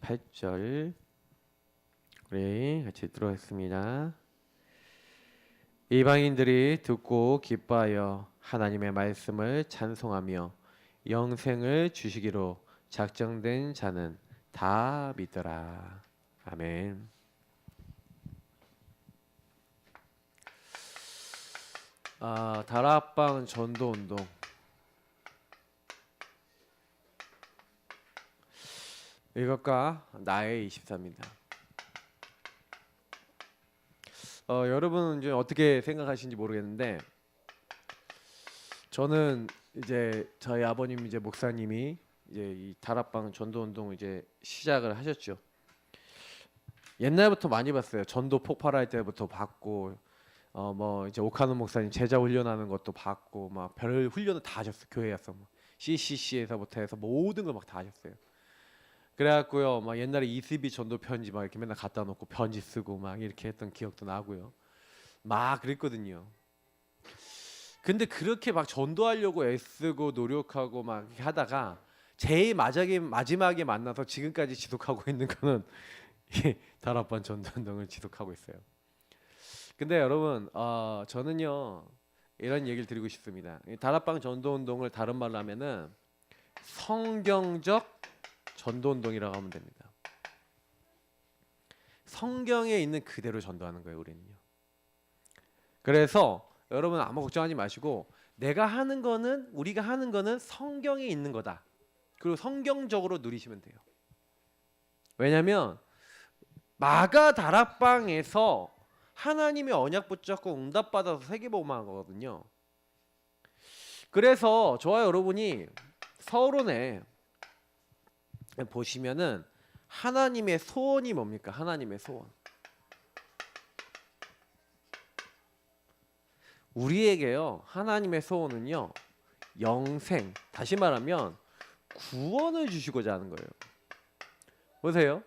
8절 우리 같이 들어가겠습니다. 이방인들이 듣고 기뻐하여 하나님의 말씀을 찬송하며 영생을 주시기로 작정된 자는 다 믿더라. 아멘. 다락방 전도운동. 이것과 나의 24입니다. 여러분은 이제 어떻게 생각하시는지 모르겠는데, 저는 이제 저희 아버님 이제 목사님이 이제 이 다락방 전도운동 이제 시작을 하셨죠. 옛날부터 많이 봤어요. 전도 폭발할 때부터 봤고, 뭐 이제 오카노 목사님 제자 훈련하는 것도 봤고, 막 별 훈련을 다 하셨어요. 교회에서 뭐 CCC에서부터 해서 모든 걸 막 다 하셨어요. 그래갖고요, 막 옛날에 ECB 전도 편지 막 이렇게 맨날 갖다 놓고 편지 쓰고 막 이렇게 했던 기억도 나고요. 막 그랬거든요. 근데 그렇게 막 전도하려고 애쓰고 노력하고 막 이렇게 하다가 제일 마지막에 만나서 지금까지 지속하고 있는 거는 이 다락방 전도운동을 지속하고 있어요. 근데 여러분, 저는요 이런 얘기를 드리고 싶습니다. 이 다락방 전도운동을 다른 말로 하면은 성경적 전도운동이라고 하면 됩니다. 성경에 있는 그대로 전도하는 거예요, 우리는요. 그래서 여러분 아무 걱정하지 마시고, 내가 하는 거는, 우리가 하는 거는 성경에 있는 거다. 그리고 성경적으로 누리시면 돼요. 왜냐면 마가 다락방에서 하나님의 언약 붙잡고 응답받아서 세계복음한 거거든요. 그래서 저와 여러분이 서론에 보시면은 하나님의 소원이 뭡니까? 하나님의 소원. 우리에게요, 하나님의 소원은요, 영생, 다시 말하면 구원을 주시고자 하는 거예요. 보세요.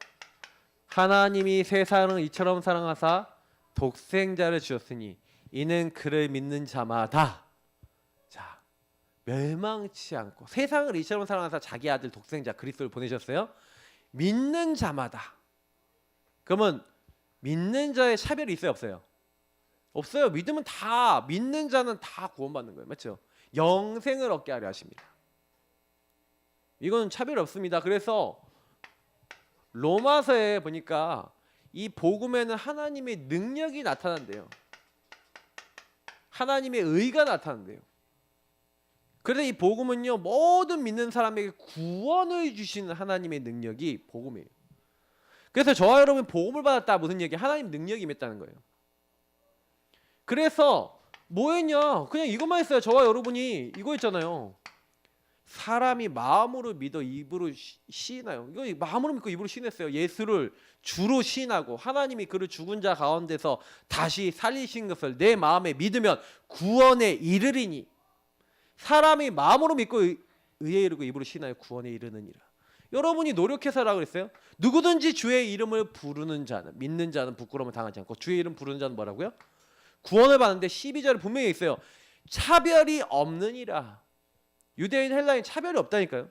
하나님이 세상을 이처럼 사랑하사 독생자를 주셨으니 이는 그를 믿는 자마다, 자, 멸망치 않고, 세상을 이처럼 사랑하사 자기 아들 독생자 그리스도를 보내셨어요. 믿는 자마다. 그러면 믿는 자의 차별이 있어요, 없어요? 없어요. 믿으면 다, 믿는 자는 다 구원받는 거예요. 맞죠? 영생을 얻게 하려 하십니다. 이건 차별이 없습니다. 그래서 로마서에 보니까 이 복음에는 하나님의 능력이 나타난대요. 하나님의 의가 나타난대요. 그래서 이 복음은요, 모든 믿는 사람에게 구원을 주시는 하나님의 능력이 복음이에요. 그래서 저와 여러분 복음을 받았다, 무슨 얘기? 하나님 능력이 임했다는 거예요. 그래서 뭐 했냐? 그냥 이것만 했어요. 저와 여러분이 이거 했잖아요. 사람이 마음으로 믿어 입으로 시인하여. 이거 마음으로 믿고 입으로 시인했어요. 예수를 주로 시인하고 하나님이 그를 죽은 자 가운데서 다시 살리신 것을 내 마음에 믿으면 구원에 이르리니. 사람이 마음으로 믿고 의에 이르고 입으로 시인하여 구원에 이르느니라. 여러분이 노력해서라고 그랬어요. 누구든지 주의 이름을 부르는 자는, 믿는 자는 부끄러움을 당하지 않고, 주의 이름 부르는 자는 뭐라고요? 구원을 받는데 12절에 분명히 있어요. 차별이 없느니라. 유대인 헬라인 차별이 없다니까요.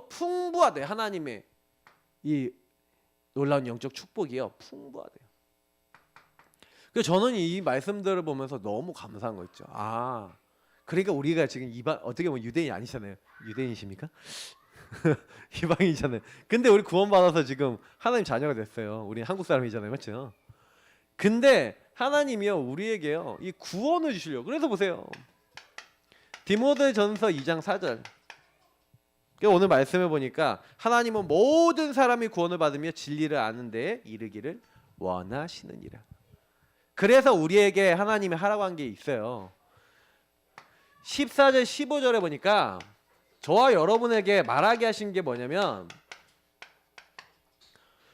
풍부하대. 하나님의 이 놀라운 영적 축복이요, 풍부하대요. 그래서 저는 이 말씀들을 보면서 너무 감사한 거 있죠. 그러니까 우리가 지금 어떻게 보면 유대인이 아니잖아요. 유대인이십니까? 이방인이잖아요. 근데 우리 구원받아서 지금 하나님 자녀가 됐어요. 우리 한국 사람이잖아요. 맞죠? 근데 하나님이요, 우리에게요, 이 구원을 주시려고. 그래서 보세요. 디모데전서 2장 4절. 오늘 말씀해 보니까 하나님은 모든 사람이 구원을 받으며 진리를 아는 데에 이르기를 원하시느니라. 그래서 우리에게 하나님이 하라고 한 게 있어요. 14절 15절에 보니까 저와 여러분에게 말하게 하신 게 뭐냐면,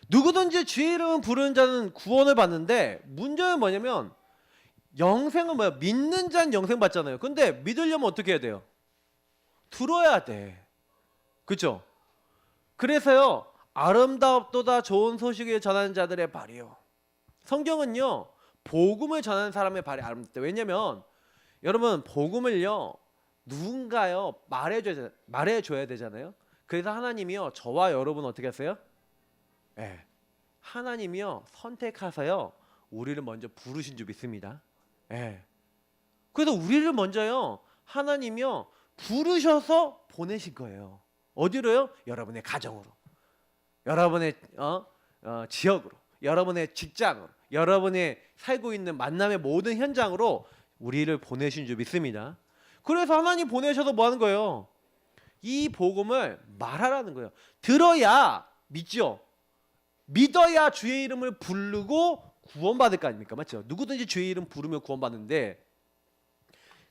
누구든지 주의 이름 부르는 자는 구원을 받는데, 문제는 뭐냐면 영생은 뭐야? 믿는 자는 영생 받잖아요. 근데 믿으려면 어떻게 해야 돼요? 들어야 돼. 그렇죠? 그래서요, 아름답도다 좋은 소식을 전하는 자들의 발이요. 성경은요, 복음을 전하는 사람의 발이 아름답다. 왜냐면 여러분, 복음을요, 누군가요 말해줘야 되잖아요. 그래서 하나님이요 저와 여러분 어떻게 했어요? 예. 하나님이요 선택하서요 우리를 먼저 부르신 줄 믿습니다. 예. 그래서 우리를 먼저요 하나님이요 부르셔서 보내신 거예요. 어디로요? 여러분의 가정으로, 여러분의 지역으로, 여러분의 직장으로, 여러분의 살고 있는 만남의 모든 현장으로 우리를 보내신 줄 믿습니다. 그래서 하나님 보내셔서 뭐 하는 거예요? 이 복음을 말하라는 거예요. 들어야 믿죠. 믿어야 주의 이름을 부르고 구원받을 거 아닙니까? 맞죠? 누구든지 주의 이름 부르면 구원받는데,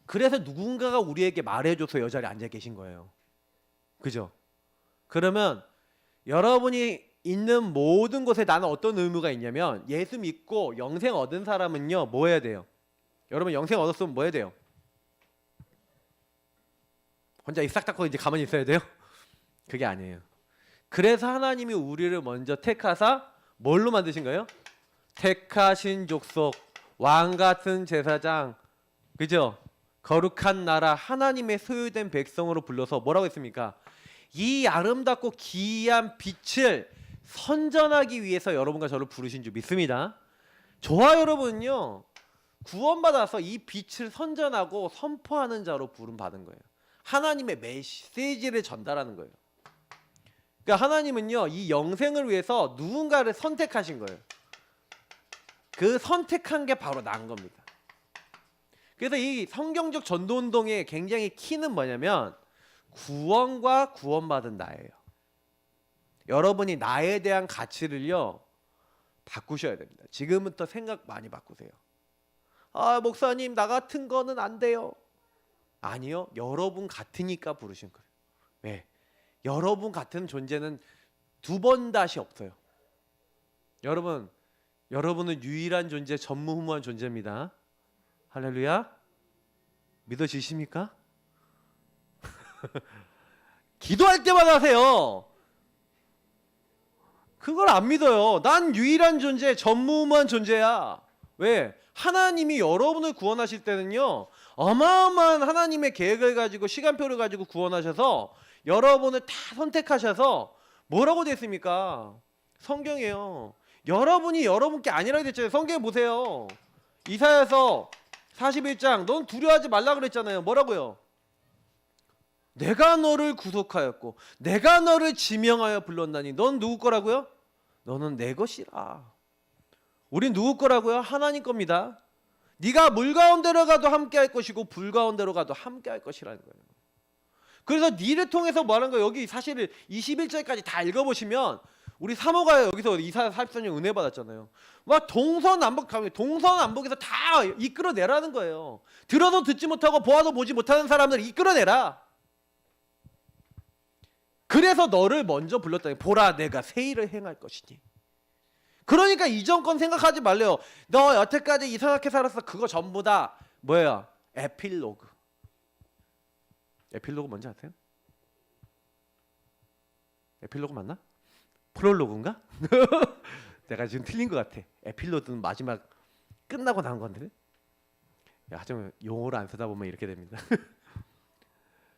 그래서 누군가가 우리에게 말해줘서 이 자리에 앉아 계신 거예요. 그죠? 그러면 여러분이 있는 모든 곳에 나는 어떤 의무가 있냐면, 예수 믿고 영생 얻은 사람은요 뭐 해야 돼요? 여러분 영생 얻었으면 뭐 해야 돼요? 혼자 싹 닫고 이제 가만히 있어야 돼요? 그게 아니에요. 그래서 하나님이 우리를 먼저 택하사 뭘로 만드신 거예요? 택하신 족속, 왕 같은 제사장, 그죠? 거룩한 나라, 하나님의 소유된 백성으로 불러서 뭐라고 했습니까? 이 아름답고 기이한 빛을 선전하기 위해서 여러분과 저를 부르신 줄 믿습니다. 저와 여러분은요 구원받아서 이 빛을 선전하고 선포하는 자로 부름받은 거예요. 하나님의 메시지를 전달하는 거예요. 그러니까 하나님은요 이 영생을 위해서 누군가를 선택하신 거예요. 그 선택한 게 바로 난 겁니다. 그래서 이 성경적 전도운동의 굉장히 키는 뭐냐면 구원과 구원받은 나예요. 여러분이 나에 대한 가치를요 바꾸셔야 됩니다. 지금부터 생각 많이 바꾸세요. 아 목사님 나 같은 거는 안 돼요. 아니요, 여러분 같으니까 부르신 거예요. 왜? 여러분 같은 존재는 두 번 다시 없어요. 여러분은 유일한 존재, 전무후무한 존재입니다. 할렐루야. 믿어지십니까? 기도할 때마다 하세요. 그걸 안 믿어요. 난 유일한 존재, 전무후무한 존재야. 왜? 하나님이 여러분을 구원하실 때는요 어마어마한 하나님의 계획을 가지고 시간표를 가지고 구원하셔서 여러분을 다 선택하셔서 뭐라고 됐습니까? 성경이에요. 여러분이 여러분께 아니라고 됐잖아요. 성경에 보세요. 이사야서 41장 넌 두려워하지 말라 그랬잖아요. 뭐라고요? 내가 너를 구속하였고 내가 너를 지명하여 불렀나니 넌 누구 거라고요? 너는 내 것이라. 우린 누구 거라고요? 하나님 겁니다. 네가 물 가운데로 가도 함께 할 것이고 불 가운데로 가도 함께 할 것이라는 거예요. 그래서 니를 통해서 뭐 하는 거예요? 여기 사실 21절까지 다 읽어보시면 우리 사모가 여기서 이사야 43년 은혜 받았잖아요. 막 동서남북에서 다 이끌어내라는 거예요. 들어도 듣지 못하고 보아도 보지 못하는 사람들을 이끌어내라. 그래서 너를 먼저 불렀다. 보라 내가 새 일을 행할 것이니. 그러니까 이전 건 생각하지 말래요. 너 여태까지 이상하게 살았어. 그거 전부 다 뭐예요? 에필로그. 에필로그 뭔지 아세요? 에필로그 맞나? 프롤로그인가? 내가 지금 틀린 것 같아. 에필로그는 마지막 끝나고 난 건데. 하여튼 용어를 안 쓰다 보면 이렇게 됩니다.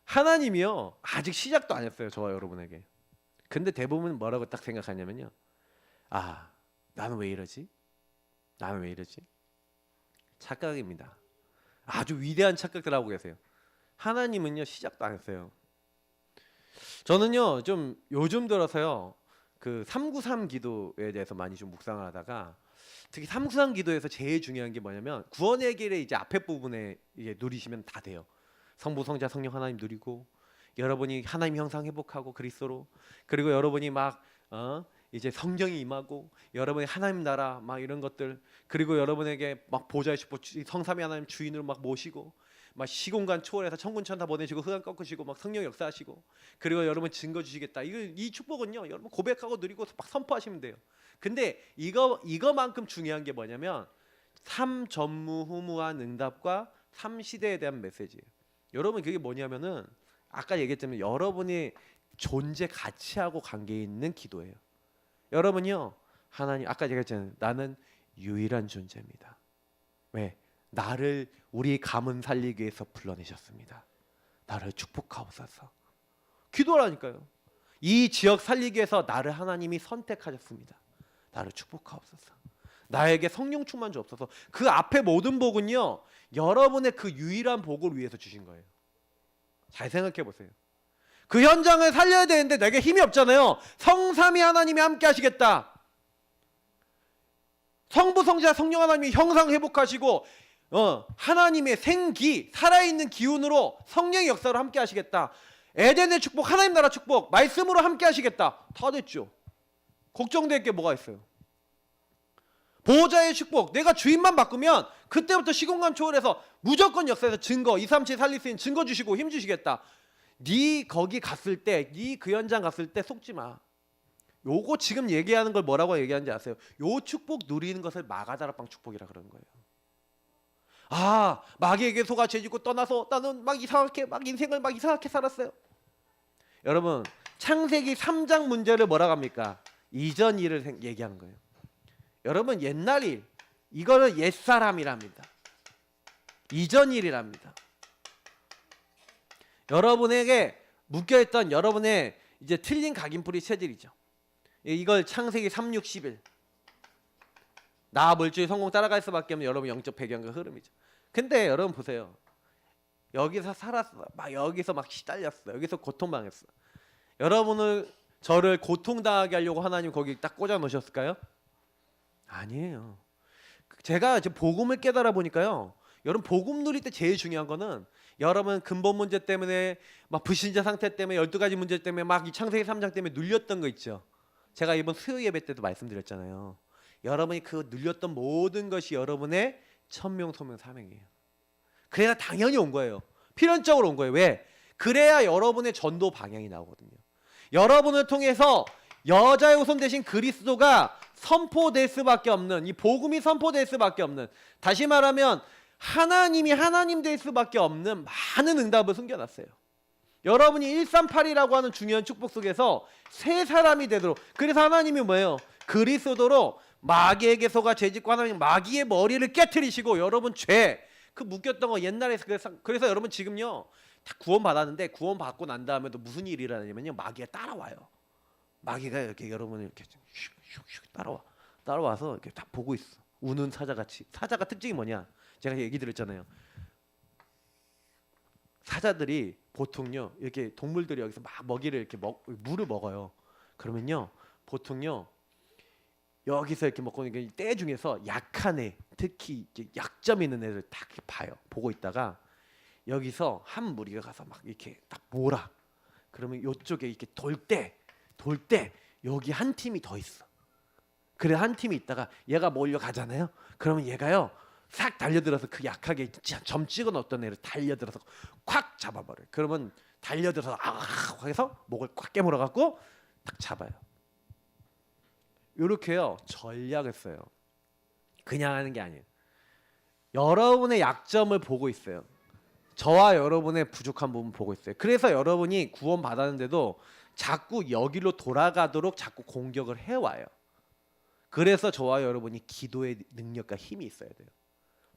하나님이요 아직 시작도 안 했어요. 저와 여러분에게. 근데 대부분 뭐라고 딱 생각하냐면요. 아 나는 왜 이러지? 나는 왜 이러지? 착각입니다. 아주 위대한 착각들 하고 계세요. 하나님은요 시작도 안 했어요. 저는요 좀 요즘 들어서요 그 393 기도에 대해서 많이 좀 묵상을 하다가 특히 393 기도에서 제일 중요한 게 뭐냐면 구원의 길의 이제 앞에 부분에 이제 누리시면 다 돼요. 성부 성자 성령 하나님 누리고 여러분이 하나님 형상 회복하고 그리스도로 그리고 여러분이 막 이제 성령이 임하고 여러분의 하나님 나라 막 이런 것들 그리고 여러분에게 막 보좌이시고 성삼위 하나님 주인으로 막 모시고 막 시공간 초월해서 천군천 다 보내시고 흑암 꺾으시고 막 성령 역사하시고 그리고 여러분 증거 주시겠다. 이 축복은요 여러분 고백하고 누리고 막 선포하시면 돼요. 근데 이거만큼 중요한 게 뭐냐면 삼전무후무한 응답과 삼시대에 대한 메시지예요. 여러분 그게 뭐냐면은 아까 얘기했지만 여러분이 존재 가치하고 관계 있는 기도예요. 여러분요 하나님 아까 얘기했잖아요. 나는 유일한 존재입니다. 왜? 나를 우리 가문 살리기 위해서 불러내셨습니다. 나를 축복하옵소서. 기도하라니까요. 이 지역 살리기 위해서 나를 하나님이 선택하셨습니다. 나를 축복하옵소서. 나에게 성령 충만 주옵소서. 그 앞에 모든 복은요, 여러분의 그 유일한 복을 위해서 주신 거예요. 잘 생각해 보세요. 그 현장을 살려야 되는데 내게 힘이 없잖아요. 성삼위 하나님이 함께 하시겠다. 성부, 성자, 성령 하나님이 형상 회복하시고 하나님의 생기, 살아있는 기운으로 성령의 역사로 함께 하시겠다. 에덴의 축복, 하나님 나라 축복, 말씀으로 함께 하시겠다. 다 됐죠. 걱정될 게 뭐가 있어요? 보호자의 축복, 내가 주인만 바꾸면 그때부터 시공간 초월해서 무조건 역사에서 증거, 237 살릴 수 있는 증거 주시고 힘 주시겠다. 네 거기 갔을 때, 네 그 현장 갔을 때 속지 마. 요거 지금 얘기하는 걸 뭐라고 얘기하는지 아세요? 요 축복 누리는 것을 마가다락방 축복이라 그러는 거예요. 아, 마귀에게 속아 죄짓고 떠나서 나는 막 이상하게 막 인생을 막 이상하게 살았어요. 여러분, 창세기 3장 문제를 뭐라고 합니까? 이전 일을 얘기하는 거예요. 여러분, 옛날 일, 이거는 옛사람이랍니다. 이전 일이랍니다. 여러분에게 묶여있던 여러분의 이제 틀린 각인풀이 체질이죠. 이걸 창세기 3, 6, 11 나 물질 성공 따라갈 수밖에 없는 여러분 영적 배경과 흐름이죠. 근데 여러분 보세요. 여기서 살았어. 막 여기서 막 시달렸어. 여기서 고통당했어. 여러분을 저를 고통당하게 하려고 하나님 거기 딱 꽂아 놓으셨을까요? 아니에요. 제가 이제 복음을 깨달아 보니까요. 여러분 복음 누릴 때 제일 중요한 거는 여러분 근본 문제 때문에 막 불신자 상태 때문에 12가지 문제 때문에 막 이 창세기 3장 때문에 눌렸던 거 있죠. 제가 이번 수요 예배 때도 말씀드렸잖아요. 여러분이 그 눌렸던 모든 것이 여러분의 천명 소명 사명이에요. 그래야 당연히 온 거예요. 필연적으로 온 거예요. 왜? 그래야 여러분의 전도 방향이 나오거든요. 여러분을 통해서 여자의 후손 대신 그리스도가 선포될 수밖에 없는, 이 복음이 선포될 수밖에 없는, 다시 말하면 하나님이 하나님 될 수밖에 없는 많은 응답을 숨겨놨어요. 여러분이 138이라고 하는 중요한 축복 속에서 새 사람이 되도록, 그래서 하나님이 뭐예요? 그리스도로 마귀에게 속아 죄짓고 하나님 마귀의 머리를 깨트리시고 여러분 죄, 그 묶였던 거 옛날에 그래서 여러분 지금요 다 구원 받았는데 구원 받고 난 다음에도 무슨 일이 일어나냐면요, 마귀가 따라와요. 마귀가 이렇게 여러분을 이렇게 슉슉슉 따라와서 이렇게 딱 보고 있어. 우는 사자같이. 사자가 특징이 뭐냐? 제가 얘기 드렸잖아요. 사자들이 보통요 이렇게 동물들이 여기서 막 먹이를 이렇게 물을 먹어요. 그러면요 보통요 여기서 이렇게 먹고 있는 때 중에서 약한 애, 특히 이제 약점 있는 애를 딱 봐요. 보고 있다가 여기서 한 무리가 가서 막 이렇게 딱 몰아. 그러면 이쪽에 이렇게 돌 때 여기 한 팀이 더 있어. 그래 한 팀이 있다가 얘가 몰려가잖아요. 그러면 얘가요 싹 달려들어서 그 약하게 점 찍어 넣었던 애를 달려들어서 콱 잡아버려요. 그러면 달려들어서 해서 목을 꽉 깨물어 갖고 딱 잡아요. 요렇게요 전략을 써요. 그냥 하는 게 아니에요. 여러분의 약점을 보고 있어요. 저와 여러분의 부족한 부분 보고 있어요. 그래서 여러분이 구원 받았는데도 자꾸 여기로 돌아가도록 자꾸 공격을 해와요. 그래서 저와 여러분이 기도의 능력과 힘이 있어야 돼요.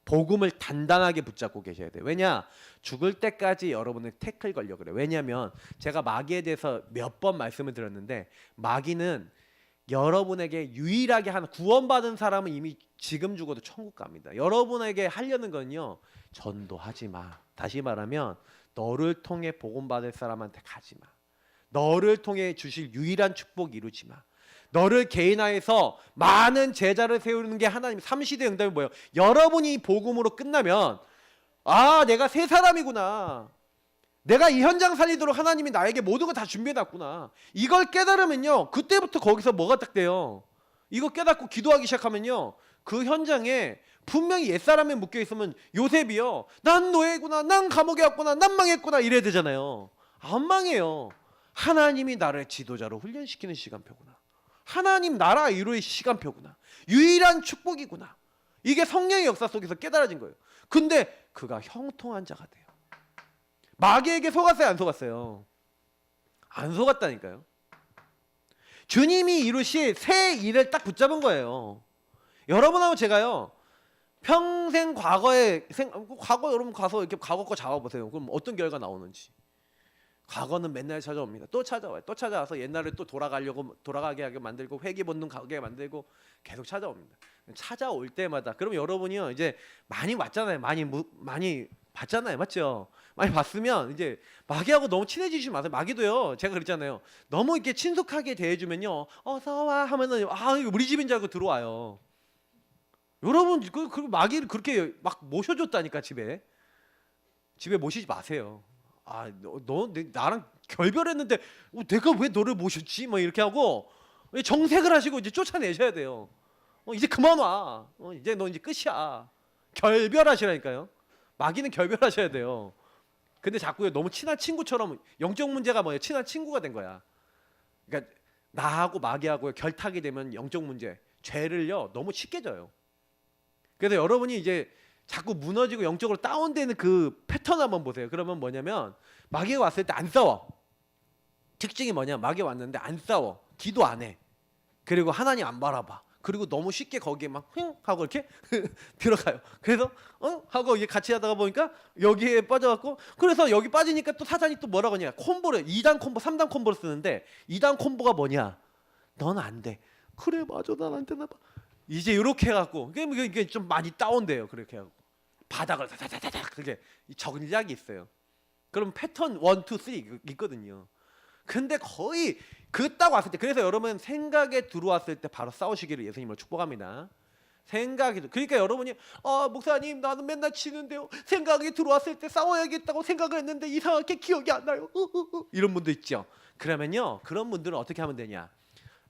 복음을 단단하게 붙잡고 계셔야 돼요. 왜냐? 죽을 때까지 여러분은 태클 걸려 그래요. 왜냐하면 제가 마귀에 대해서 몇 번 말씀을 드렸는데 마귀는 여러분에게 유일하게 하는, 구원받은 사람은 이미 지금 죽어도 천국 갑니다. 여러분에게 하려는 건요 전도하지 마. 다시 말하면 너를 통해 복음받을 사람한테 가지 마. 너를 통해 주실 유일한 축복 이루지 마. 너를 개인화해서 많은 제자를 세우는 게 하나님 3시대 응답이 뭐예요? 여러분이 이 복음으로 끝나면 아 내가 새 사람이구나. 내가 이 현장 살리도록 하나님이 나에게 모든 걸 다 준비해놨구나. 이걸 깨달으면요 그때부터 거기서 뭐가 딱 돼요? 이거 깨닫고 기도하기 시작하면요 그 현장에 분명히 옛사람에 묶여있으면 요셉이요 난 노예구나, 난 감옥에 왔구나, 난 망했구나 이래야 되잖아요. 안 망해요. 하나님이 나를 지도자로 훈련시키는 시간표구나. 하나님 나라 이루의 시간표구나. 유일한 축복이구나. 이게 성령의 역사 속에서 깨달아진 거예요. 근데 그가 형통한 자가 돼요. 마귀에게 속았어요, 안 속았어요? 안 속았다니까요. 주님이 이루실 새 일을 딱 붙잡은 거예요. 여러분하고 제가요 평생 과거 여러분 가서 이렇게 과거 거 잡아보세요. 그럼 어떤 결과 나오는지. 과거는 맨날 찾아옵니다. 또 찾아와요. 또 찾아와서 옛날에 또 돌아가게 하게 만들고 회귀 본능 가게 만들고 계속 찾아옵니다. 찾아올 때마다 그럼 여러분이요 이제 많이 왔잖아요. 많이 봤잖아요. 맞죠? 많이 봤으면 이제 마귀하고 너무 친해지지 마세요. 마귀도요. 제가 그랬잖아요. 너무 이렇게 친숙하게 대해주면요. 어서 와 하면은 아 이거 우리 집인 줄 알고 들어와요. 여러분 그 마귀를 그렇게 막 모셔줬다니까 집에 모시지 마세요. 아, 너 나랑 결별했는데 내가 왜 너를 모셨지? 뭐 이렇게 하고 정색을 하시고 이제 쫓아내셔야 돼요. 이제 그만 와. 이제 너 이제 끝이야. 결별하시라니까요. 마귀는 결별하셔야 돼요. 근데 자꾸 너무 친한 친구처럼 영적 문제가 뭐예요? 친한 친구가 된 거야. 그러니까 나하고 마귀하고 결탁이 되면 영적 문제, 죄를요 너무 쉽게 져요. 그래서 여러분이 이제 자꾸 무너지고 영적으로 다운되는 그 패턴 한번 보세요. 그러면 뭐냐면 마귀가 왔을 때 안 싸워. 특징이 뭐냐? 마귀가 왔는데 안 싸워. 기도 안 해. 그리고 하나님 안 바라봐. 그리고 너무 쉽게 거기에 막 하고 이렇게 들어가요. 그래서 하고 이게 같이 하다가 보니까 여기에 빠져갖고 그래서 여기 빠지니까 또 사단이 또 뭐라고 하냐? 콤보를 2단 콤보, 3단 콤보를 쓰는데 2단 콤보가 뭐냐? 넌 안 돼. 그래 맞아 난 안 되나 봐. 이제 이렇게 해갖고 이게 좀 많이 다운돼요. 그렇게 하고 바닥을 다다다다닥 그게 전략이 있어요. 그럼 패턴 1, 2, 3 있거든요. 근데 거의 그 딱 왔을 때 그래서 여러분 생각에 들어왔을 때 바로 싸우시기를 예수님을 축복합니다. 생각이 그러니까 여러분이 목사님 나는 맨날 치는데요. 생각이 들어왔을 때 싸워야겠다고 생각을 했는데 이상하게 기억이 안 나요. 이런 분도 있죠. 그러면요 그런 분들은 어떻게 하면 되냐?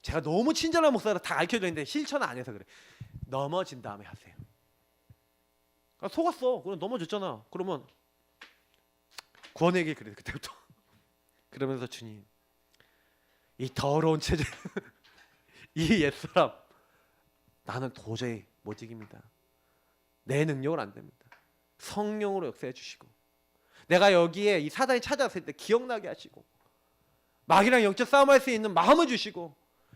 제가 너무 친절한 목사라 다 가르쳐드렸는데 실천 안 해서 그래. 넘어진 다음에 하세요. 속았어. 그럼 넘어졌잖아. 그러면 구원의 길 그래 그때부터. 그러면서 주님 이 더러운 체질 이 옛사람 나는 도저히 못 이깁니다. 내 능력은 안 됩니다. 성령으로 역사해 주시고 내가 여기에 이 사단이 찾아왔을 때 기억나게 하시고 마귀랑 영적 싸움할 수 있는 마음을 주시고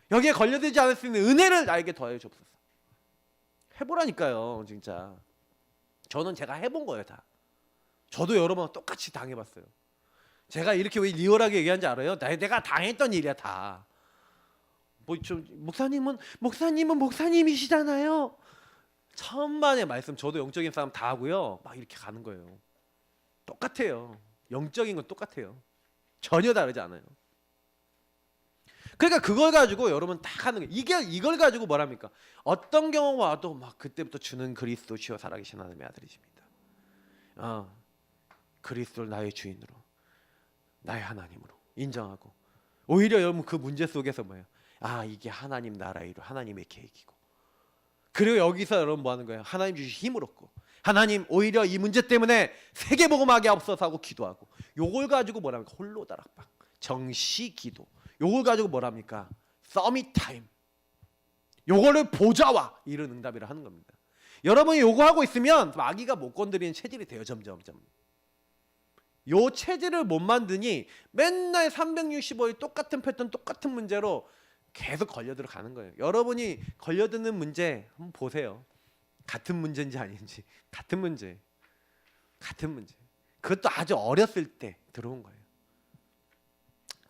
여기에 걸려들지 않을 수 있는 은혜를 나에게 더해 주옵소서. 해보라니까요. 진짜 저는 제가 해본 거예요. 다 저도 여러 번 똑같이 당해봤어요. 제가 이렇게 왜 리얼하게 얘기하는지 알아요? 내가 당했던 일이야 다. 뭐 좀 목사님은 목사님이시잖아요. 천만의 말씀 저도 영적인 싸움 다 하고요. 막 이렇게 가는 거예요. 똑같아요. 영적인 건 똑같아요. 전혀 다르지 않아요. 그러니까 그걸 가지고 여러분 딱 하는 거예요. 이걸 가지고 뭐랍니까? 어떤 경우가 와도 막 그때부터 주는 그리스도시여 살아계신 하나님의 아들이십니다. 그리스도를 나의 주인으로 나의 하나님으로 인정하고 오히려 여러분 그 문제 속에서 뭐예요? 이게 하나님 나라의 일 하나님의 계획이고 그리고 여기서 여러분 뭐 하는 거예요? 하나님 주신 힘을 얻고 하나님 오히려 이 문제 때문에 세계복음하게 앞서서 하고 기도하고 요걸 가지고 뭐랍니까? 홀로다락방 정시 기도 요걸 가지고 뭐랍니까? 서밋 타임 요거를 보자와 이런 응답이라 하는 겁니다. 여러분이 요거 하고 있으면 마귀가 못 건드리는 체질이 돼요. 점점 요 체질을 못 만드니 맨날 365일 똑같은 패턴 똑같은 문제로 계속 걸려들어 가는 거예요. 여러분이 걸려드는 문제 한번 보세요. 같은 문제인지 아닌지 같은 문제 그것도 아주 어렸을 때 들어온 거예요.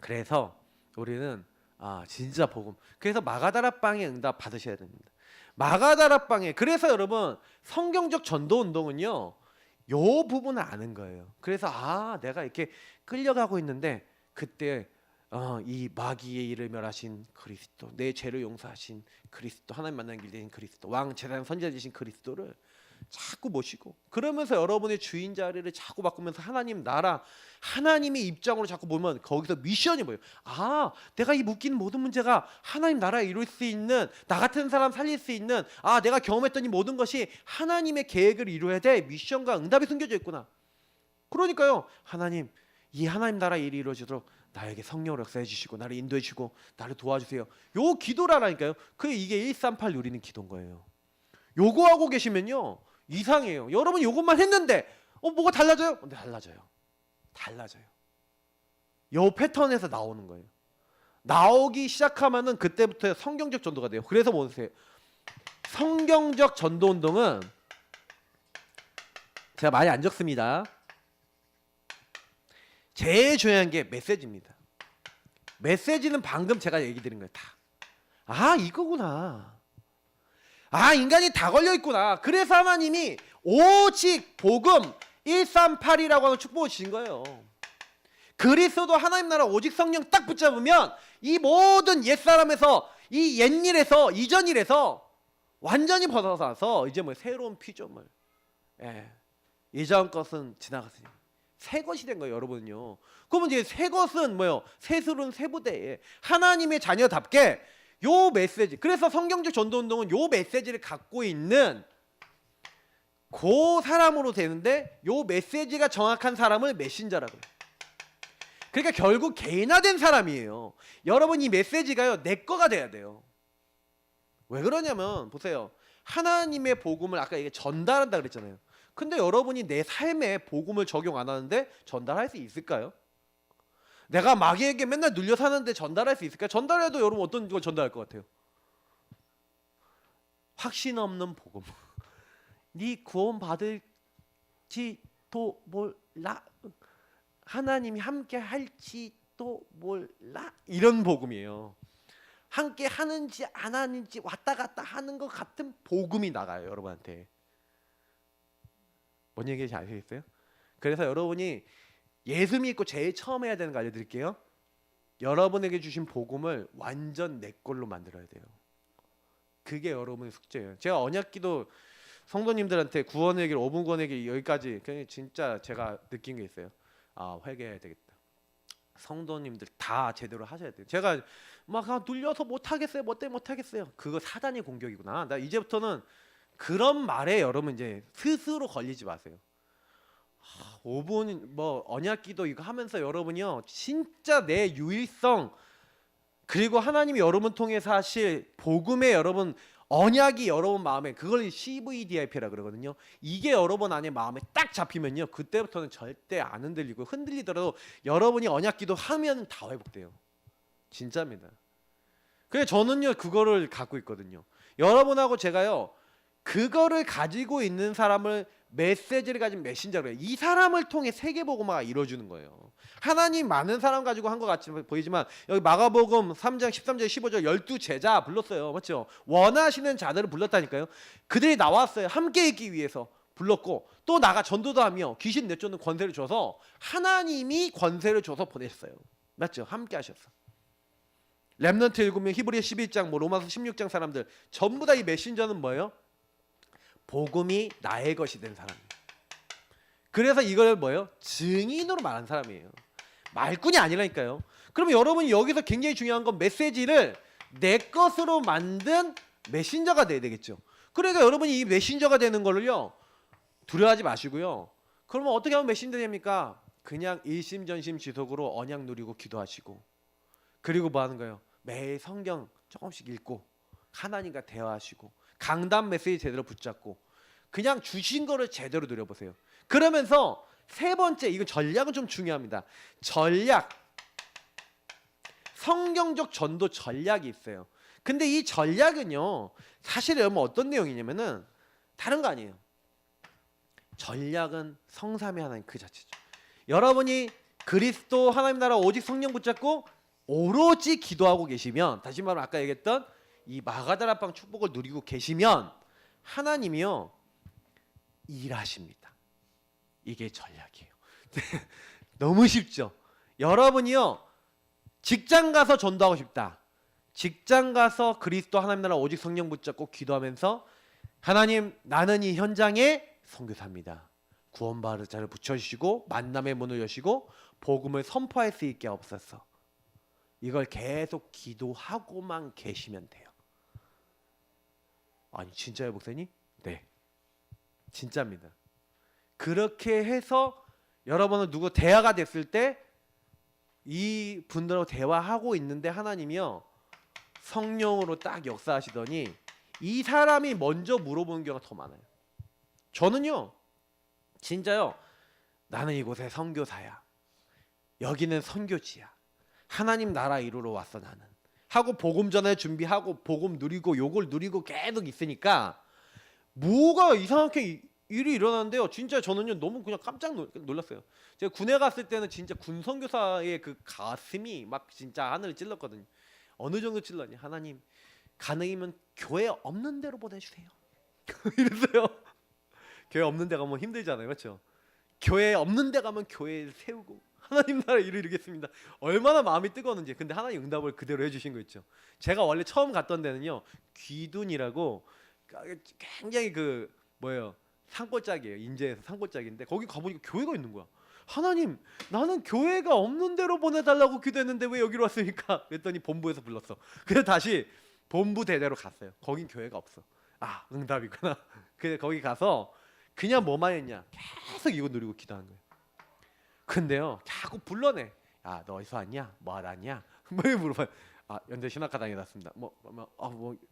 그래서 우리는 진짜 복음 그래서 마가다락방의 응답 받으셔야 됩니다. 마가다락방에 그래서 여러분 성경적 전도 운동은요 요 부분을 아는 거예요. 그래서 내가 이렇게 끌려가고 있는데 그때 이 마귀의 일을 멸하신 그리스도 내 죄를 용서하신 그리스도 하나님 만나는 길 되신 그리스도 왕 제사장 선지자 되신 그리스도를 자꾸 모시고 그러면서 여러분의 주인 자리를 자꾸 바꾸면서 하나님 나라 하나님의 입장으로 자꾸 보면 거기서 미션이 뭐예요? 내가 이 묶인 모든 문제가 하나님 나라에 이룰 수 있는 나 같은 사람 살릴 수 있는 내가 경험했던 이 모든 것이 하나님의 계획을 이루어야 돼 미션과 응답이 숨겨져 있구나. 그러니까요 하나님 이 하나님 나라 일이 이루어지도록 나에게 성령으로 역사해 주시고 나를 인도해 주시고 나를 도와주세요. 요 기도라니까요. 이게 138 누리는 기도인 거예요. 요거 하고 계시면요 이상해요. 여러분 요것만 했는데 뭐가 달라져요? 근데 달라져요. 요 패턴에서 나오는 거예요. 나오기 시작하면은 그때부터 성경적 전도가 돼요. 그래서 보세요. 성경적 전도 운동은 제가 많이 안 적습니다. 제일 중요한 게 메시지입니다. 메시지는 방금 제가 얘기 드린 거예요. 다. 아, 이거구나. 아, 인간이 다 걸려 있구나. 그래서 하나님이 오직 복음 138이라고 하는 축복을 주신 거예요. 그리스도 하나님 나라 오직 성령 딱 붙잡으면 이 모든 옛사람에서 이 옛일에서 이전 일에서 완전히 벗어나서 이제 뭐 새로운 피조물, 이전 것은 지나갔으니 새 것이 된 거예요, 여러분요. 그러면 이제 새 것은 뭐요? 새술은 새부대에 하나님의 자녀답게 요 메시지. 그래서 성경적 전도운동은 요 메시지를 갖고 있는 그 사람으로 되는데 요 메시지가 정확한 사람을 메신저라고 해요. 그러니까 결국 개인화된 사람이에요. 여러분 이 메시지가요 내 거가 돼야 돼요. 왜 그러냐면 보세요. 하나님의 복음을 아까 이게 전달한다 그랬잖아요. 근데 여러분이 내 삶에 복음을 적용 안 하는데 전달할 수 있을까요? 내가 마귀에게 맨날 눌려 사는데 전달할 수 있을까요? 전달해도 여러분 어떤 걸 전달할 것 같아요? 확신 없는 복음. 네 구원 받을지도 몰라. 하나님이 함께 할지도 몰라. 이런 복음이에요. 함께 하는지 안 하는지 왔다 갔다 하는 것 같은 복음이 나가요, 여러분한테. 뭔 얘기인지 아시겠어요? 그래서 여러분이 예수 믿고 제일 처음 해야 되는 거 알려드릴게요. 여러분에게 주신 복음을 완전 내 걸로 만들어야 돼요. 그게 여러분의 숙제예요. 제가 언약기도 성도님들한테 구원 얘기를 5분 구원 얘기 여기까지 그냥 진짜 제가 느낀 게 있어요. 아, 회개해야 되겠다. 성도님들 다 제대로 하셔야 돼요. 제가 막 눌려서 못하겠어요. 뭐 때문에 못하겠어요. 그거 사단의 공격이구나. 나 이제부터는 그런 말에 여러분 이제 스스로 걸리지 마세요. 5분 뭐 언약기도 이거 하면서 여러분이요 진짜 내 유일성 그리고 하나님이 여러분 통해서 하실 복음의 여러분 언약이 여러분 마음에 그걸 CVDIP라 그러거든요. 이게 여러분 안에 마음에 딱 잡히면요 그때부터는 절대 안 흔들리고 흔들리더라도 여러분이 언약기도 하면 다 회복돼요. 진짜입니다. 그래서 저는요 그거를 갖고 있거든요. 여러분하고 제가요 그거를 가지고 있는 사람을 메시지를 가진 메신저래요. 이 사람을 통해 세계복음화가 이루어지는 거예요. 하나님 많은 사람 가지고 한 것 같이 보이지만 여기 마가복음 3장 13절 15절 12제자 불렀어요. 맞죠? 원하시는 자들을 불렀다니까요. 그들이 나왔어요. 함께 있기 위해서 불렀고 또 나가 전도도 하며 귀신 내쫓는 권세를 줘서 하나님이 권세를 줘서 보냈어요. 맞죠? 함께 하셨어. 렘넌트 읽으면 히브리 11장 뭐 로마서 16장 사람들 전부 다 이 메신저는 뭐예요? 복음이 나의 것이 된 사람이에요. 그래서 이걸 뭐예요? 증인으로 말한 사람이에요. 말꾼이 아니라니까요. 그러면 여러분이 여기서 굉장히 중요한 건 메시지를 내 것으로 만든 메신저가 돼야 되겠죠. 그러니까 여러분이 이 메신저가 되는 거를요 두려워하지 마시고요. 그러면 어떻게 하면 메신저 됩니까? 그냥 일심전심지속으로 언약 누리고 기도하시고 그리고 뭐 하는 거예요? 매일 성경 조금씩 읽고 하나님과 대화하시고 강단 메시지 제대로 붙잡고 그냥 주신 거를 제대로 누려보세요. 그러면서 세 번째 이거 전략은 좀 중요합니다. 전략 성경적 전도 전략이 있어요. 근데 이 전략은요 사실 여러분 어떤 내용이냐면은 다른 거 아니에요. 전략은 성삼위 하나님 그 자체죠. 여러분이 그리스도 하나님 나라 오직 성령 붙잡고 오로지 기도하고 계시면 다시 말하면 아까 얘기했던 이 마가다라빵 축복을 누리고 계시면 하나님이요 일하십니다. 이게 전략이에요. 너무 쉽죠? 여러분이요 직장 가서 전도하고 싶다. 직장 가서 그리스도 하나님 나라 오직 성령 붙잡고 기도하면서 하나님 나는 이 현장에 선교사입니다. 구원받을 자를 붙여주시고 만남의 문을 여시고 복음을 선포할 수 있게 없어서 이걸 계속 기도하고만 계시면 돼요. 아니 진짜요 목사님? 네 진짜입니다. 그렇게 해서 여러분은 누구 대화가 됐을 때 이 분들하고 대화하고 있는데 하나님이요 성령으로 딱 역사하시더니 이 사람이 먼저 물어보는 경우가 더 많아요. 저는요 진짜요 나는 이곳의 선교사야. 여기는 선교지야. 하나님 나라 이루러 왔어 나는 하고 복음 전할 준비하고 복음 누리고 요걸 누리고 계속 있으니까 뭐가 이상하게 일이 일어났는데요. 진짜 저는요 너무 그냥 깜짝 놀랐어요. 제가 군에 갔을 때는 진짜 군 선교사의 그 가슴이 막 진짜 하늘을 찔렀거든요. 어느 정도 찔렀냐? 하나님 가능이면 교회 없는 데로 보내주세요. 이랬어요. 교회 없는 데 가면 힘들잖아요, 그렇죠? 교회 없는 데 가면 교회를 세우고 하나님 나라 일을 이루겠습니다. 얼마나 마음이 뜨거웠는지. 근데 하나님 응답을 그대로 해주신 거 있죠. 제가 원래 처음 갔던 데는요 귀둔이라고 굉장히 그 뭐예요 산골짜기예요. 인제에서 산골짜기인데 거기 가보니까 교회가 있는 거야. 하나님 나는 교회가 없는 데로 보내달라고 기도했는데 왜 여기로 왔습니까? 그랬더니 본부에서 불렀어. 그래서 다시 본부 대대로 갔어요. 거긴 교회가 없어. 아 응답이구나. 그래서 거기 가서 그냥 뭐만 했냐 계속 이거 누리고 기도하는 거예요. 근데요 자꾸 불러내. 야 너 어디서 왔냐? 뭐 하러 왔냐? 뭐 물어봐요. 아 연대 신학과당에 왔습니다. 뭐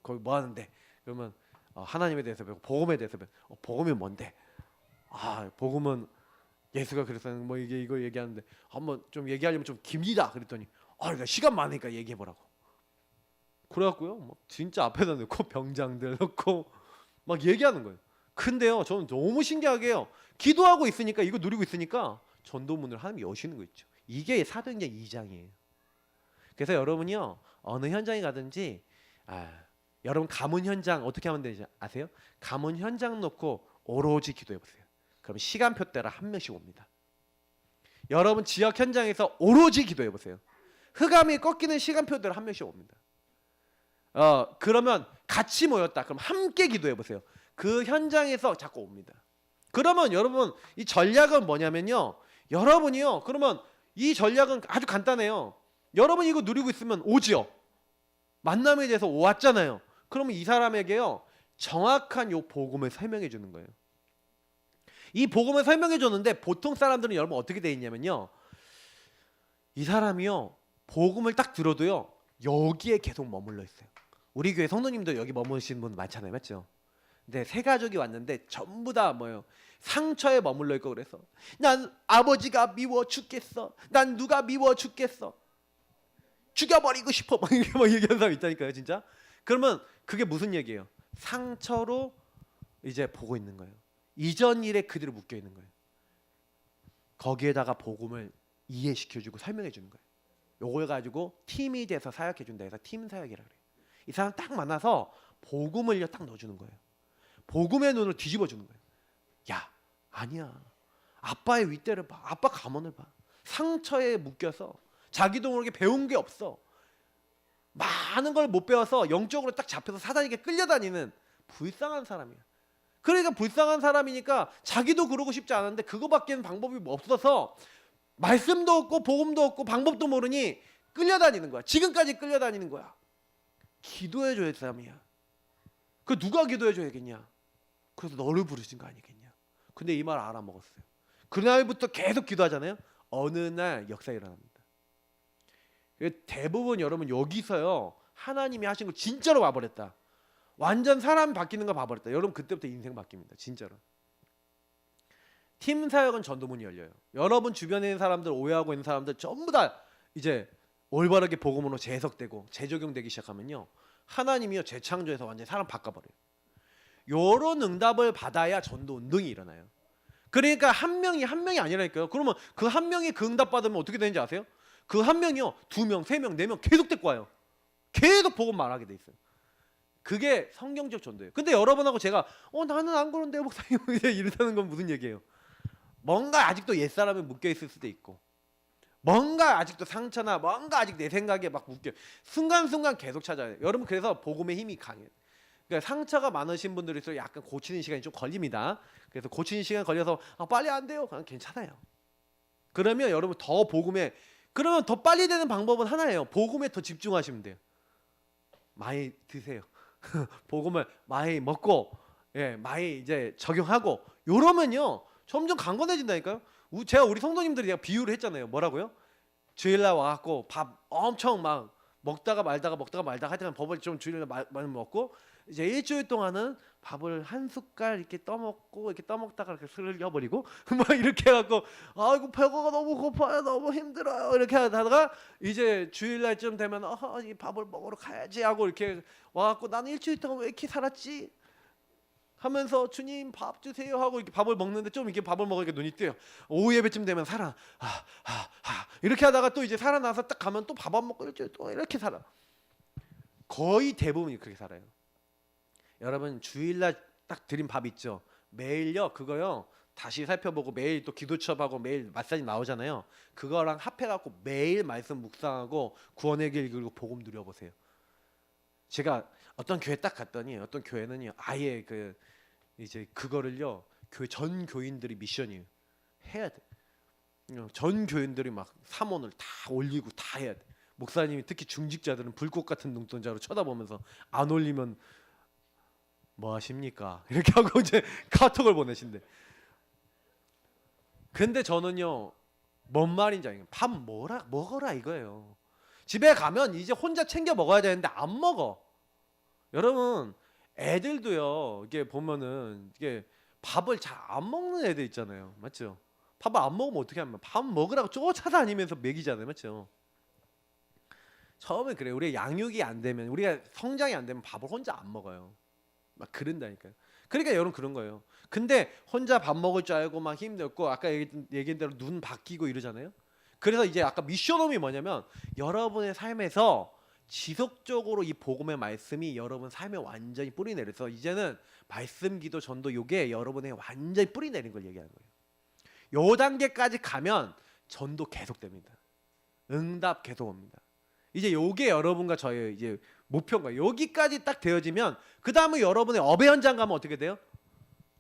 거기 뭐 하는데? 그러면 하나님에 대해서 배우고 복음에 대해서 배우고 복음이 뭔데? 아 복음은 예수가 그랬어요. 뭐 이게 이거 얘기하는데 한번 좀 얘기하려면 좀 깁니다. 그랬더니 그러니까 시간 많으니까 얘기해 보라고. 그래갖고요 뭐 진짜 앞에다 놓고 병장들 놓고 막 얘기하는 거예요. 근데요 저는 너무 신기하게요 기도하고 있으니까 이거 누리고 있으니까 전도문을 하나님이 여시는 거 있죠. 이게 사도행전 2장이에요. 그래서 여러분이요 어느 현장에 가든지 여러분 가문 현장 어떻게 하면 되지 아세요? 가문 현장 놓고 오로지 기도해 보세요. 그럼 시간표 따라 한 명씩 옵니다. 여러분 지역 현장에서 오로지 기도해 보세요. 흑암이 꺾이는 시간표대로 한 명씩 옵니다. 그러면 같이 모였다. 그럼 함께 기도해 보세요. 그 현장에서 자꾸 옵니다. 그러면 여러분 이 전략은 뭐냐면요. 여러분이요. 그러면 이 전략은 아주 간단해요. 여러분 이거 누리고 있으면 오지요. 만남에 대해서 왔잖아요. 그러면 이 사람에게요. 정확한 요 복음을 설명해 주는 거예요. 이 복음을 설명해 줬는데 보통 사람들은 여러분 어떻게 돼 있냐면요. 이 사람이요. 복음을 딱 들어도요. 여기에 계속 머물러 있어요. 우리 교회 성도님도 여기 머무르시는 분 많잖아요. 맞죠? 근데 세 가족이 왔는데 전부 다 뭐예요? 상처에 머물러 있고 그래서 난 아버지가 미워 죽겠어. 난 누가 미워 죽겠어. 죽여버리고 싶어. 막 이렇게 막 얘기하는 사람 있다니까요. 진짜. 그러면 그게 무슨 얘기예요? 상처로 이제 보고 있는 거예요. 이전 일에 그대로 묶여 있는 거예요. 거기에다가 복음을 이해시켜주고 설명해주는 거예요. 요걸 가지고 팀이 돼서 사역해준다 해서 팀 사역이라 그래요. 이 사람 딱 만나서 복음을요 딱 넣어주는 거예요. 복음의 눈을 뒤집어주는 거예요. 야 아니야. 아빠의 윗대를 봐. 아빠 가문을 봐. 상처에 묶여서 자기도 모르게 배운 게 없어. 많은 걸 못 배워서 영적으로 딱 잡혀서 사단에게 끌려다니는 불쌍한 사람이야. 그러니까 불쌍한 사람이니까 자기도 그러고 싶지 않은데 그거밖에는 방법이 없어서 말씀도 없고 복음도 없고 방법도 모르니 끌려다니는 거야. 지금까지 끌려다니는 거야. 기도해줘야 할 사람이야. 그 누가 기도해줘야겠냐? 그래서 너를 부르신 거 아니겠냐? 근데 이 말 알아먹었어요. 그날부터 계속 기도하잖아요. 어느 날 역사 일어납니다. 대부분 여러분 여기서요 하나님이 하신 거 진짜로 와버렸다. 완전 사람 바뀌는 거 봐버렸다. 여러분 그때부터 인생 바뀝니다. 진짜로. 팀 사역은 전도문이 열려요. 여러분 주변에 있는 사람들 오해하고 있는 사람들 전부 다 이제 올바르게 복음으로 재해석되고 재적용되기 시작하면요 하나님이요 재창조해서 완전히 사람 바꿔버려요. 요런 응답을 받아야 전도 운동이 일어나요. 그러니까 한 명이 아니라니까요. 그러면 그 한 명이 그 응답 받으면 어떻게 되는지 아세요? 그 한 명이요 2명, 3명, 4명 계속 데리고 와요. 계속 복음 말하게 돼 있어요. 그게 성경적 전도예요. 근데 여러분하고 제가 나는 안 그런데 목사님 이러다는 건 무슨 얘기예요? 뭔가 아직도 옛사람에 묶여 있을 수도 있고 뭔가 아직도 상처나 뭔가 아직 내 생각에 막 묶여 순간순간 계속 찾아야 돼요. 여러분 그래서 복음의 힘이 강해요. 그러니까 상처가 많으신 분들일수록 약간 고치는 시간이 좀 걸립니다. 그래서 고치는 시간 걸려서 빨리 안 돼요. 그냥 괜찮아요. 그러면 여러분 더 복음에 그러면 더 빨리 되는 방법은 하나예요. 복음에 더 집중하시면 돼요. 많이 드세요. 복음을 많이 먹고 많이 이제 적용하고 요러면요 점점 강건해진다니까요. 제가 우리 성도님들이 제가 비유를 했잖아요. 뭐라고요? 주일날 와갖고 밥 엄청 막 먹다가 말다가 하여튼 밥을 좀 주일날 많이 먹고 이제 일주일 동안은 밥을 한 숟갈 이렇게 떠먹고 이렇게 떠먹다가 이렇게 흘려버리고 막 이렇게 해갖고 아이고 배가 너무 고파요 너무 힘들어요 이렇게 하다가 이제 주일날쯤 되면 이 밥을 먹으러 가야지 하고 이렇게 와갖고 나는 일주일 동안 왜 이렇게 살았지? 하면서 주님 밥 주세요 하고 이렇게 밥을 먹는데 좀 이렇게 밥을 먹으니까 눈이 뜨요. 오후 예배쯤 되면 이렇게 하다가 또 이제 살아나서 딱 가면 또 밥 안 먹고 또 이렇게 살아. 거의 대부분이 그렇게 살아요. 여러분 주일날 딱 드린 밥 있죠. 매일요 그거요 다시 살펴보고 매일 또 기도첩하고 매일 마사지 나오잖아요. 그거랑 합해갖고 매일 말씀 묵상하고 구원의 길 그리고 복음 누려보세요. 제가 어떤 교회 딱 갔더니 어떤 교회는요 아예 그 이제 그거를요 교회 전 교인들이 미션이에요. 해야 돼. 전 교인들이 막 삼원을 다 올리고 다 해야 돼. 목사님이 특히 중직자들은 불꽃 같은 눈동자로 쳐다보면서 안 올리면 뭐 하십니까? 이렇게 하고 이제 카톡을 보내신대. 근데 저는요 뭔 말인지 알겠어요. 밥 먹어라 이거예요. 집에 가면 이제 혼자 챙겨 먹어야 되는데 안 먹어. 여러분 애들도요 이게 보면은 이게 밥을 잘 안 먹는 애들 있잖아요. 맞죠? 밥을 안 먹으면 어떻게 하면 밥 먹으라고 쫓아다니면서 먹이잖아요. 맞죠? 처음에 그래. 우리가 양육이 안 되면 우리가 성장이 안 되면 밥을 혼자 안 먹어요. 막 그런다니까요. 그러니까 여러분 그런 거예요. 근데 혼자 밥 먹을 줄 알고 막 힘들고 아까 얘기한 대로 눈 바뀌고 이러잖아요. 그래서 이제 아까 미션홈이 뭐냐면 여러분의 삶에서 지속적으로 이 복음의 말씀이 여러분 삶에 완전히 뿌리 내려서 이제는 말씀 기도 전도 요게 여러분의 완전히 뿌리 내린 걸 얘기하는 거예요. 요 단계까지 가면 전도 계속됩니다. 응답 계속 옵니다. 이제 요게 여러분과 저의 이제 목표인가. 여기까지 딱 되어지면 그 다음에 여러분의 업의 현장 가면 어떻게 돼요?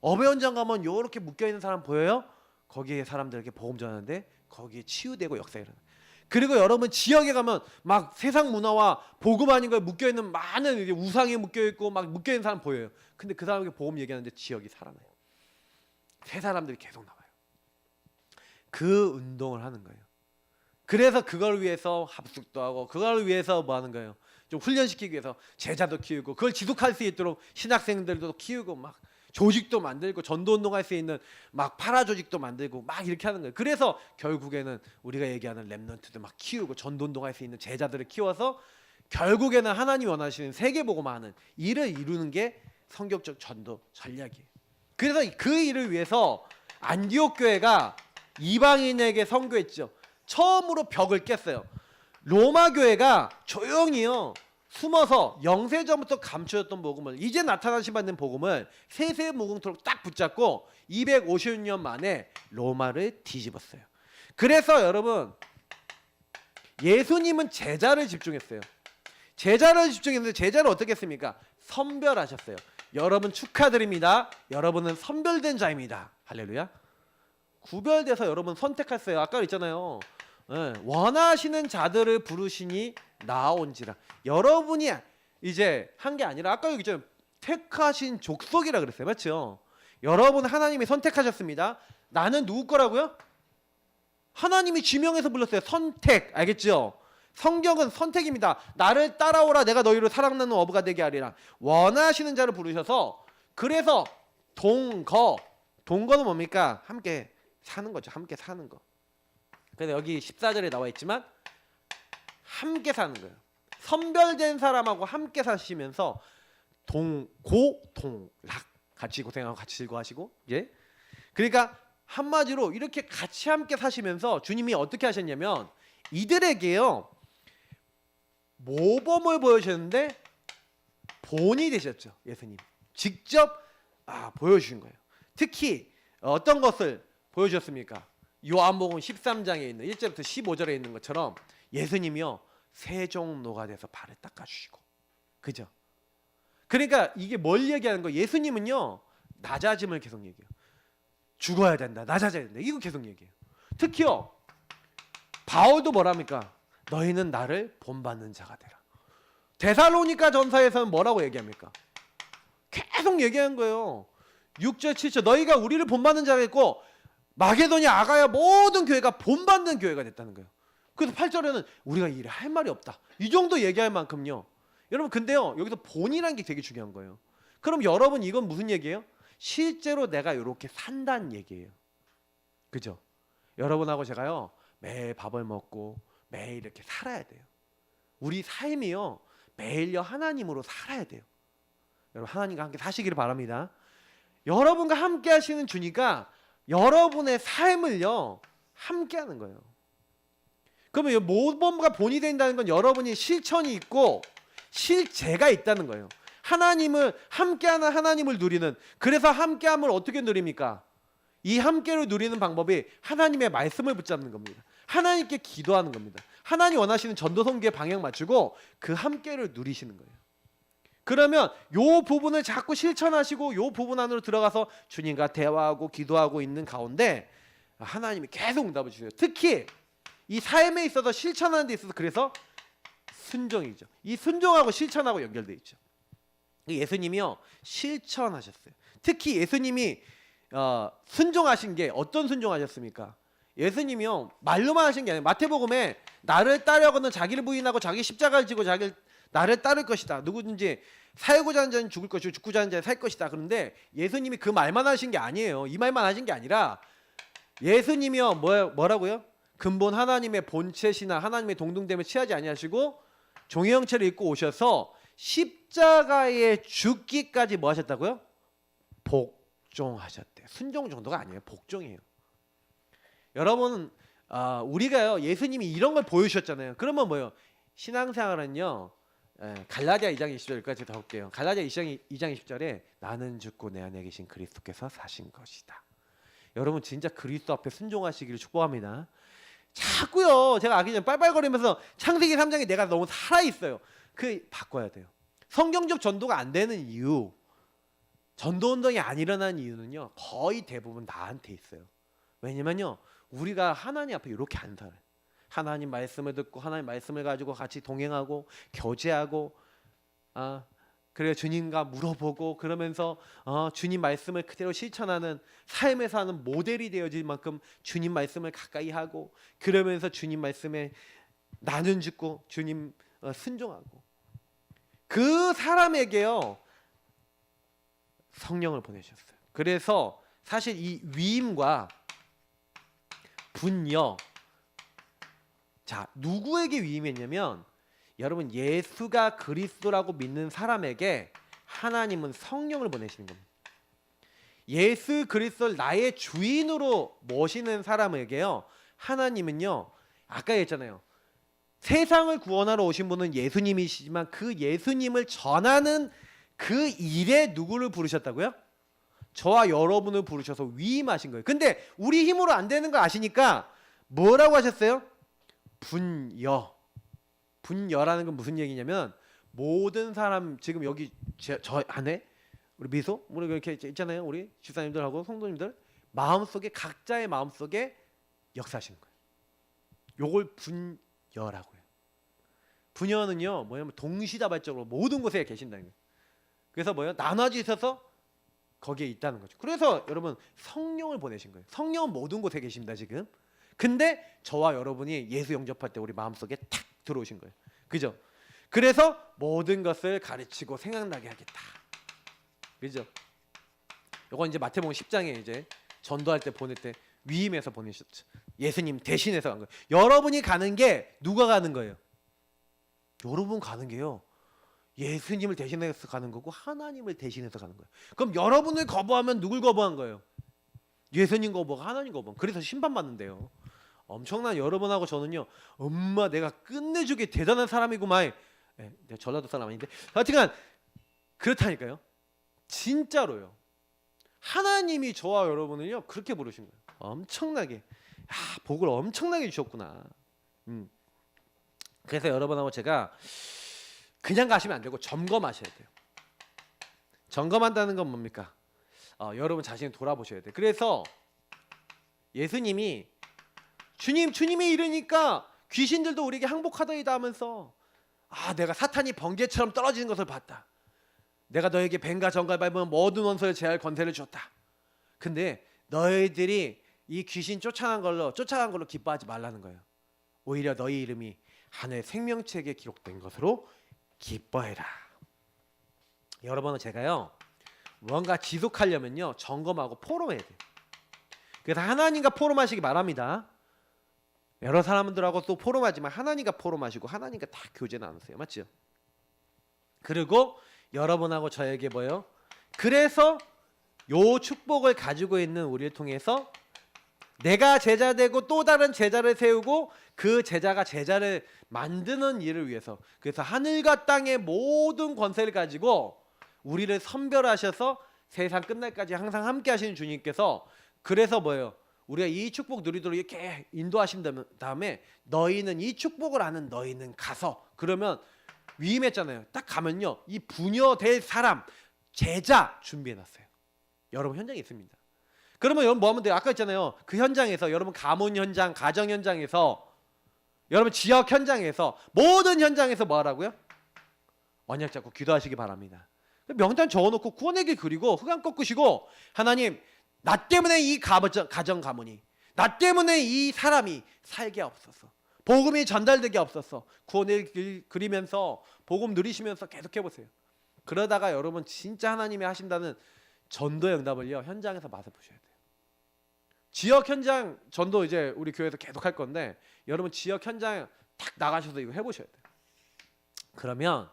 업의 현장 가면 요렇게 묶여 있는 사람 보여요? 거기에 사람들에게 복음 전하는데 거기에 치유되고 역사가 일어나. 그리고 여러분 지역에 가면 막 세상 문화와 복음 아닌 거에 묶여 있는 많은 이제 우상에 묶여 있고 막 묶여 있는 사람 보여요. 근데 그 사람에게 복음 얘기하는데 지역이 살아나요. 새 사람들이 계속 나와요. 그 운동을 하는 거예요. 그래서 그걸 위해서 합숙도 하고 그걸 위해서 뭐 하는 거예요? 좀 훈련시키기 위해서 제자도 키우고 그걸 지속할 수 있도록 신학생들도 키우고 막 조직도 만들고 전도 운동할 수 있는 막 파라 조직도 만들고 막 이렇게 하는 거예요. 그래서 결국에는 우리가 얘기하는 렘넌트도 막 키우고 전도 운동할 수 있는 제자들을 키워서 결국에는 하나님 원하시는 세계복음화하는 일을 이루는 게 성경적 전도 전략이에요. 그래서 그 일을 위해서 안디옥 교회가 이방인에게 선교했죠. 처음으로 벽을 깼어요. 로마 교회가 조용히요 숨어서 영세전부터 감춰졌던 복음을 이제 나타나시 받는 복음을 세세무궁토록 딱 붙잡고 250년 만에 로마를 뒤집었어요. 그래서 여러분 예수님은 제자를 집중했어요. 제자를 집중했는데 제자를 어떻게 했습니까? 선별하셨어요. 여러분 축하드립니다. 여러분은 선별된 자입니다. 할렐루야. 구별돼서 여러분 선택했어요. 아까 있잖아요. 원하시는 자들을 부르시니 나온지라. 여러분이 이제 한 게 아니라 아까 여기 있잖아요. 택하신 족속이라 그랬어요. 맞죠? 여러분 하나님이 선택하셨습니다. 나는 누구 거라고요? 하나님이 지명해서 불렀어요. 선택. 알겠죠? 성경은 선택입니다. 나를 따라오라 내가 너희를 사랑나는 어부가 되게 하리라. 원하시는 자를 부르셔서 그래서 동거는 뭡니까? 함께 사는 거죠. 함께 사는 거. 그래서 여기 14절에 나와 있지만 함께 사는 거예요. 선별된 사람하고 함께 사시면서 동락 같이 고생하고 같이 즐거워하시고 예. 그러니까 한마디로 이렇게 같이 함께 사시면서 주님이 어떻게 하셨냐면 이들에게요 모범을 보여주셨는데 본이 되셨죠. 예수님 직접 보여주신 거예요. 특히 어떤 것을 보여주셨습니까? 요한복음 13장에 있는 1절부터 15절에 있는 것처럼 예수님이요 세종로가 돼서 발을 닦아주시고 그죠? 그러니까 이게 뭘 얘기하는 거예요? 예수님은요 낮아짐을 계속 얘기해요. 죽어야 된다, 낮아져야 된다, 이거 계속 얘기해요. 특히요 바울도 뭐랍니까? 너희는 나를 본받는 자가 되라. 데살로니가 전서에서는 뭐라고 얘기합니까? 계속 얘기하는 거예요. 6절 7절 너희가 우리를 본받는 자가 있고 마게도냐 아가야 모든 교회가 본받는 교회가 됐다는 거예요. 그래서 8절에는 우리가 이 일에 할 말이 없다. 이 정도 얘기할 만큼요. 여러분 근데요 여기서 본이라는 게 되게 중요한 거예요. 그럼 여러분 이건 무슨 얘기예요? 실제로 내가 이렇게 산다는 얘기예요. 그죠? 여러분하고 제가요 매일 밥을 먹고 매일 이렇게 살아야 돼요. 우리 삶이요 매일요 하나님으로 살아야 돼요. 여러분 하나님과 함께 사시기를 바랍니다. 여러분과 함께 하시는 주니까 여러분의 삶을요 함께 하는 거예요. 그러면 모범과 본이 된다는 건 여러분이 실천이 있고 실제가 있다는 거예요. 하나님을 함께하는 하나님을 누리는, 그래서 함께함을 어떻게 누립니까? 이 함께를 누리는 방법이 하나님의 말씀을 붙잡는 겁니다. 하나님께 기도하는 겁니다. 하나님 원하시는 전도 선교의 방향 맞추고 그 함께를 누리시는 거예요. 그러면 요 부분을 자꾸 실천하시고 요 부분 안으로 들어가서 주님과 대화하고 기도하고 있는 가운데 하나님이 계속 응답을 주세요. 특히 이 삶에 있어서 실천하는 데 있어서 그래서 순종이죠. 이 순종하고 실천하고 연결되어 있죠. 예수님이요 실천하셨어요. 특히 예수님이 순종하신 게 어떤 순종하셨습니까? 예수님이요 말로만 하신 게 아니에요. 마태복음에 나를 따르거든 자기를 부인하고 자기 십자가를 지고 나를 따를 것이다. 누구든지 살고자 하는 자는 죽을 것이고 죽고자 하는 자는 살 것이다. 그런데 예수님이 그 말만 하신 게 아니에요. 이 말만 하신 게 아니라 예수님이요 뭐라고요? 근본 하나님의 본체시나 하나님의 동등됨을 취하지 아니하시고 종의 형체를 입고 오셔서 십자가에 죽기까지 뭐 하셨다고요? 복종하셨대요. 순종 정도가 아니에요. 복종이에요. 여러분 우리가요 예수님이 이런 걸 보여주셨잖아요. 그러면 뭐예요? 신앙생활은요 갈라디아 2장 20절까지 더 볼게요. 갈라디아 2장 20절에 나는 죽고 내 안에 계신 그리스도께서 사신 것이다. 여러분 진짜 그리스도 앞에 순종하시기를 축복합니다. 자꾸요 제가 아기 전에 빨빨거리면서 창세기 3장에 내가 너무 살아있어요. 그 바꿔야 돼요. 성경적 전도가 안 되는 이유, 전도운동이 안 일어나는 이유는요 거의 대부분 나한테 있어요. 왜냐면요 우리가 하나님 앞에 이렇게 안 살아요. 하나님 말씀을 듣고 하나님 말씀을 가지고 같이 동행하고 교제하고 그래 주님과 물어보고 그러면서 주님 말씀을 그대로 실천하는 삶에서 하는 모델이 되어질 만큼 주님 말씀을 가까이 하고 그러면서 주님 말씀에 나는 죽고 주님 순종하고 그 사람에게요 성령을 보내셨어요. 그래서 사실 이 위임과 분여 자 누구에게 위임했냐면 여러분 예수가 그리스도라고 믿는 사람에게 하나님은 성령을 보내시는 겁니다. 예수 그리스도를 나의 주인으로 모시는 사람에게요 하나님은요 아까 했잖아요. 세상을 구원하러 오신 분은 예수님이시지만 그 예수님을 전하는 그 일에 누구를 부르셨다고요? 저와 여러분을 부르셔서 위임하신 거예요. 근데 우리 힘으로 안 되는 거 아시니까 뭐라고 하셨어요? 분여. 분여라는 건 무슨 얘기냐면 모든 사람 지금 여기 저 안에 우리 미소 우리 이렇게 있잖아요. 우리 집사님들하고 성도님들 마음속에 각자의 마음속에 역사하시는 거예요. 요걸 분여라고 해요. 분여는요 뭐냐면 동시다발적으로 모든 곳에 계신다는 거예요. 그래서 뭐예요? 나눠져 있어서 거기에 있다는 거죠. 그래서 여러분 성령을 보내신 거예요. 성령은 모든 곳에 계십니다 지금. 근데 저와 여러분이 예수 영접할 때 우리 마음속에 탁 들어오신 거예요. 그죠? 그래서 모든 것을 가르치고 생각나게 하겠다. 그죠? 요건 이제 마태복음 10장에 이제 전도할 때 보낼 때 위임해서 보내셨죠. 예수님 대신해서 간 거예요. 여러분이 가는 게 누가 가는 거예요? 여러분 가는 게요. 예수님을 대신해서 가는 거고 하나님을 대신해서 가는 거예요. 그럼 여러분을 거부하면 누굴 거부한 거예요? 예수님 거부하고 하나님 거부한. 그래서 심판받는데요. 엄청난 여러분하고 저는요. 엄마 내가 끝내주게 대단한 사람이구만. 내가 전라도 사람 아닌데. 하여튼간 그렇다니까요. 진짜로요. 하나님이 저와 여러분을요. 그렇게 부르신 거예요. 엄청나게. 복을 엄청나게 주셨구나. 그래서 여러분하고 제가 그냥 가시면 안 되고 점검하셔야 돼요. 점검한다는 건 뭡니까? 여러분 자신을 돌아보셔야 돼요. 그래서 예수님이 주님이 이러니까 귀신들도 우리에게 항복하더이다 하면서 내가 사탄이 번개처럼 떨어지는 것을 봤다. 내가 너에게 뱀과 정갈 밟으면 모든 원수를 제할 권세를 줬다. 근데 너희들이 이 귀신 쫓아간 걸로 기뻐하지 말라는 거예요. 오히려 너희 이름이 하늘 생명책에 기록된 것으로 기뻐해라. 여러분은 제가요 뭔가 지속하려면요 점검하고 포럼해야 돼요. 그래서 하나님과 포럼하시기 바랍니다. 여러 사람들하고 또 포럼하지만 하나님과 포럼하시고 하나님과 다 교제 나누세요. 맞죠? 그리고 여러분하고 저에게 뭐요? 그래서 요 축복을 가지고 있는 우리를 통해서 내가 제자 되고 또 다른 제자를 세우고 그 제자가 제자를 만드는 일을 위해서, 그래서 하늘과 땅의 모든 권세를 가지고 우리를 선별하셔서 세상 끝날까지 항상 함께 하시는 주님께서, 그래서 뭐예요? 우리가 이 축복 누리도록 이렇게 인도하신 다음에 너희는 이 축복을 아는 너희는 가서, 그러면 위임했잖아요. 딱 가면요, 이 부녀될 사람 제자 준비해놨어요. 여러분 현장에 있습니다. 그러면 여러분 뭐 하면 돼요? 아까 했잖아요. 그 현장에서, 여러분 가문 현장, 가정 현장에서, 여러분 지역 현장에서, 모든 현장에서 뭐 하라고요? 언약 잡고 기도하시기 바랍니다. 명단 적어놓고 구원의 길 그리고 흑암 꺾으시고, 하나님 나 때문에 이 가정 가문이, 나 때문에 이 사람이 살게 없어서, 복음이 전달되게 없어서, 구원의 길 그리면서 복음 누리시면서 계속 해보세요. 그러다가 여러분 진짜 하나님이 하신다는 전도의 응답을요, 현장에서 맛을 보셔야 돼요. 지역 현장 전도 이제 우리 교회에서 계속 할 건데, 여러분 지역 현장 딱 나가셔서 이거 해보셔야 돼요. 그러면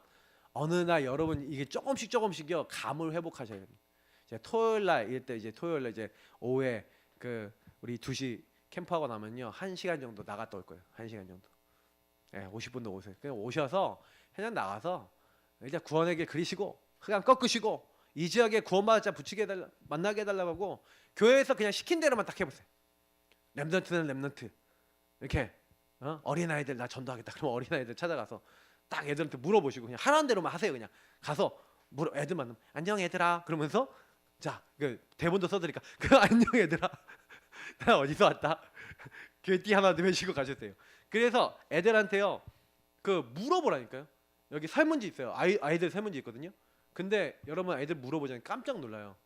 어느 날 여러분 이게 조금씩요 감을 회복하셔야 됩니다. 이제 토요일 날 이때 이제 토요일 날 이제 오후에 그 우리 2시 캠프하고 나면요 1시간 정도 나갔다 올 거예요. 1시간 정도. 예, 50분도 오세요. 그냥 오셔서 현장 나가서 이제 구원의 길 그리시고 흑암 꺾으시고 이 지역에 구원받을 자 붙이게 해달라, 만나게 해달라고 하고, 교회에서 그냥 시킨 대로만 딱 해보세요. 렘넌트는 렘넌트 이렇게 어린아이들 나 전도하겠다. 그러면 어린아이들 찾아가서 딱 애들한테 물어보시고 그냥 하라는 대로만 하세요. 그냥 가서 애들 만나면 안녕 얘들아 그러면서, 자 그 대본도 써드리니까 그 안녕 얘들아 나 어디서 왔다 교회 띠 하나 넣으시고 가셨어요. 그래서 애들한테요 그 물어보라니까요. 여기 설문지 있어요. 아이들 설문지 있거든요. 근데 여러분 애들 물어보자니 깜짝 놀라요.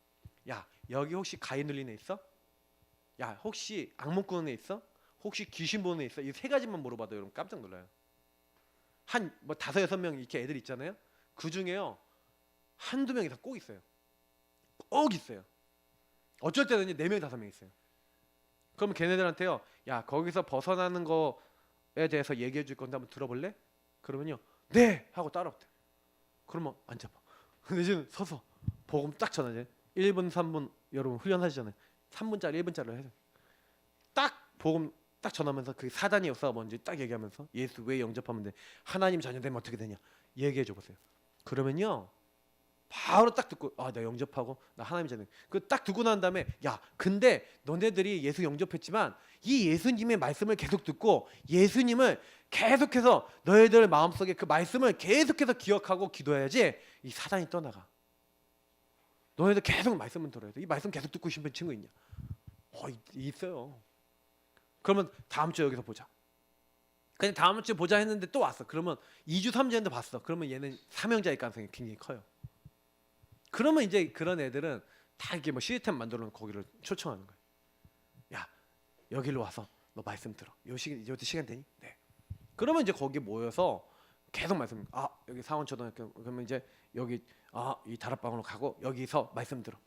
야 여기 혹시 가위 눌린 애 있어? 야 혹시 악몽 꾸는 애 있어? 혹시 귀신 보는 애 있어? 이 3가지만 물어봐도 여러분 깜짝 놀라요. 한 뭐 5-6명 이렇게 애들 있잖아요. 그 중에요 1-2명 이상 꼭 있어요. 꼭 있어요. 어쩔 때는요 4명 5명 있어요. 그러면 걔네들한테요, 야 거기서 벗어나는 거에 대해서 얘기해 줄 건데 한번 들어볼래? 그러면요 네 하고 따라오대요. 그러면 앉아봐. 근데 지금 서서 복음 딱 전하죠. 1분 3분 여러분 훈련하시잖아요. 3분짜리 1분짜리를 해요. 딱 복음 딱 전하면서 그 사단의 역사가 뭔지 딱 얘기하면서 예수 왜 영접하면 돼? 하나님 자녀 되면 어떻게 되냐? 얘기해 줘 보세요. 그러면요 바로 딱 듣고 아 나 영접하고 나 하나님 자녀. 그 딱 듣고 난 다음에 야 근데 너네들이 예수 영접했지만 이 예수님의 말씀을 계속 듣고 예수님을 계속해서 너희들 마음속에 그 말씀을 계속해서 기억하고 기도해야지 이 사단이 떠나가. 너희들 계속 말씀을 들어야 돼. 이 말씀 계속 듣고 싶은 친구 있냐? 있어요. 그러면 다음 주에 여기서 보자. 그냥 다음 주에 보자 했는데 또 왔어. 그러면 2주 3주 했는데 봤어. 그러면 얘는 사명자일 가능성이 굉장히 커요. 그러면 이제 그런 애들은 다 이렇게 뭐 시스템 만들어 놓은 거기를 초청하는 거예요. 야 여기로 와서 너 말씀 들어. 요것도 시간 되니? 네. 그러면 이제 거기 모여서 계속 말씀. 아 여기 상원초등학교 그러면 이제 여기 이 다락방으로 가고 여기서 말씀 들어.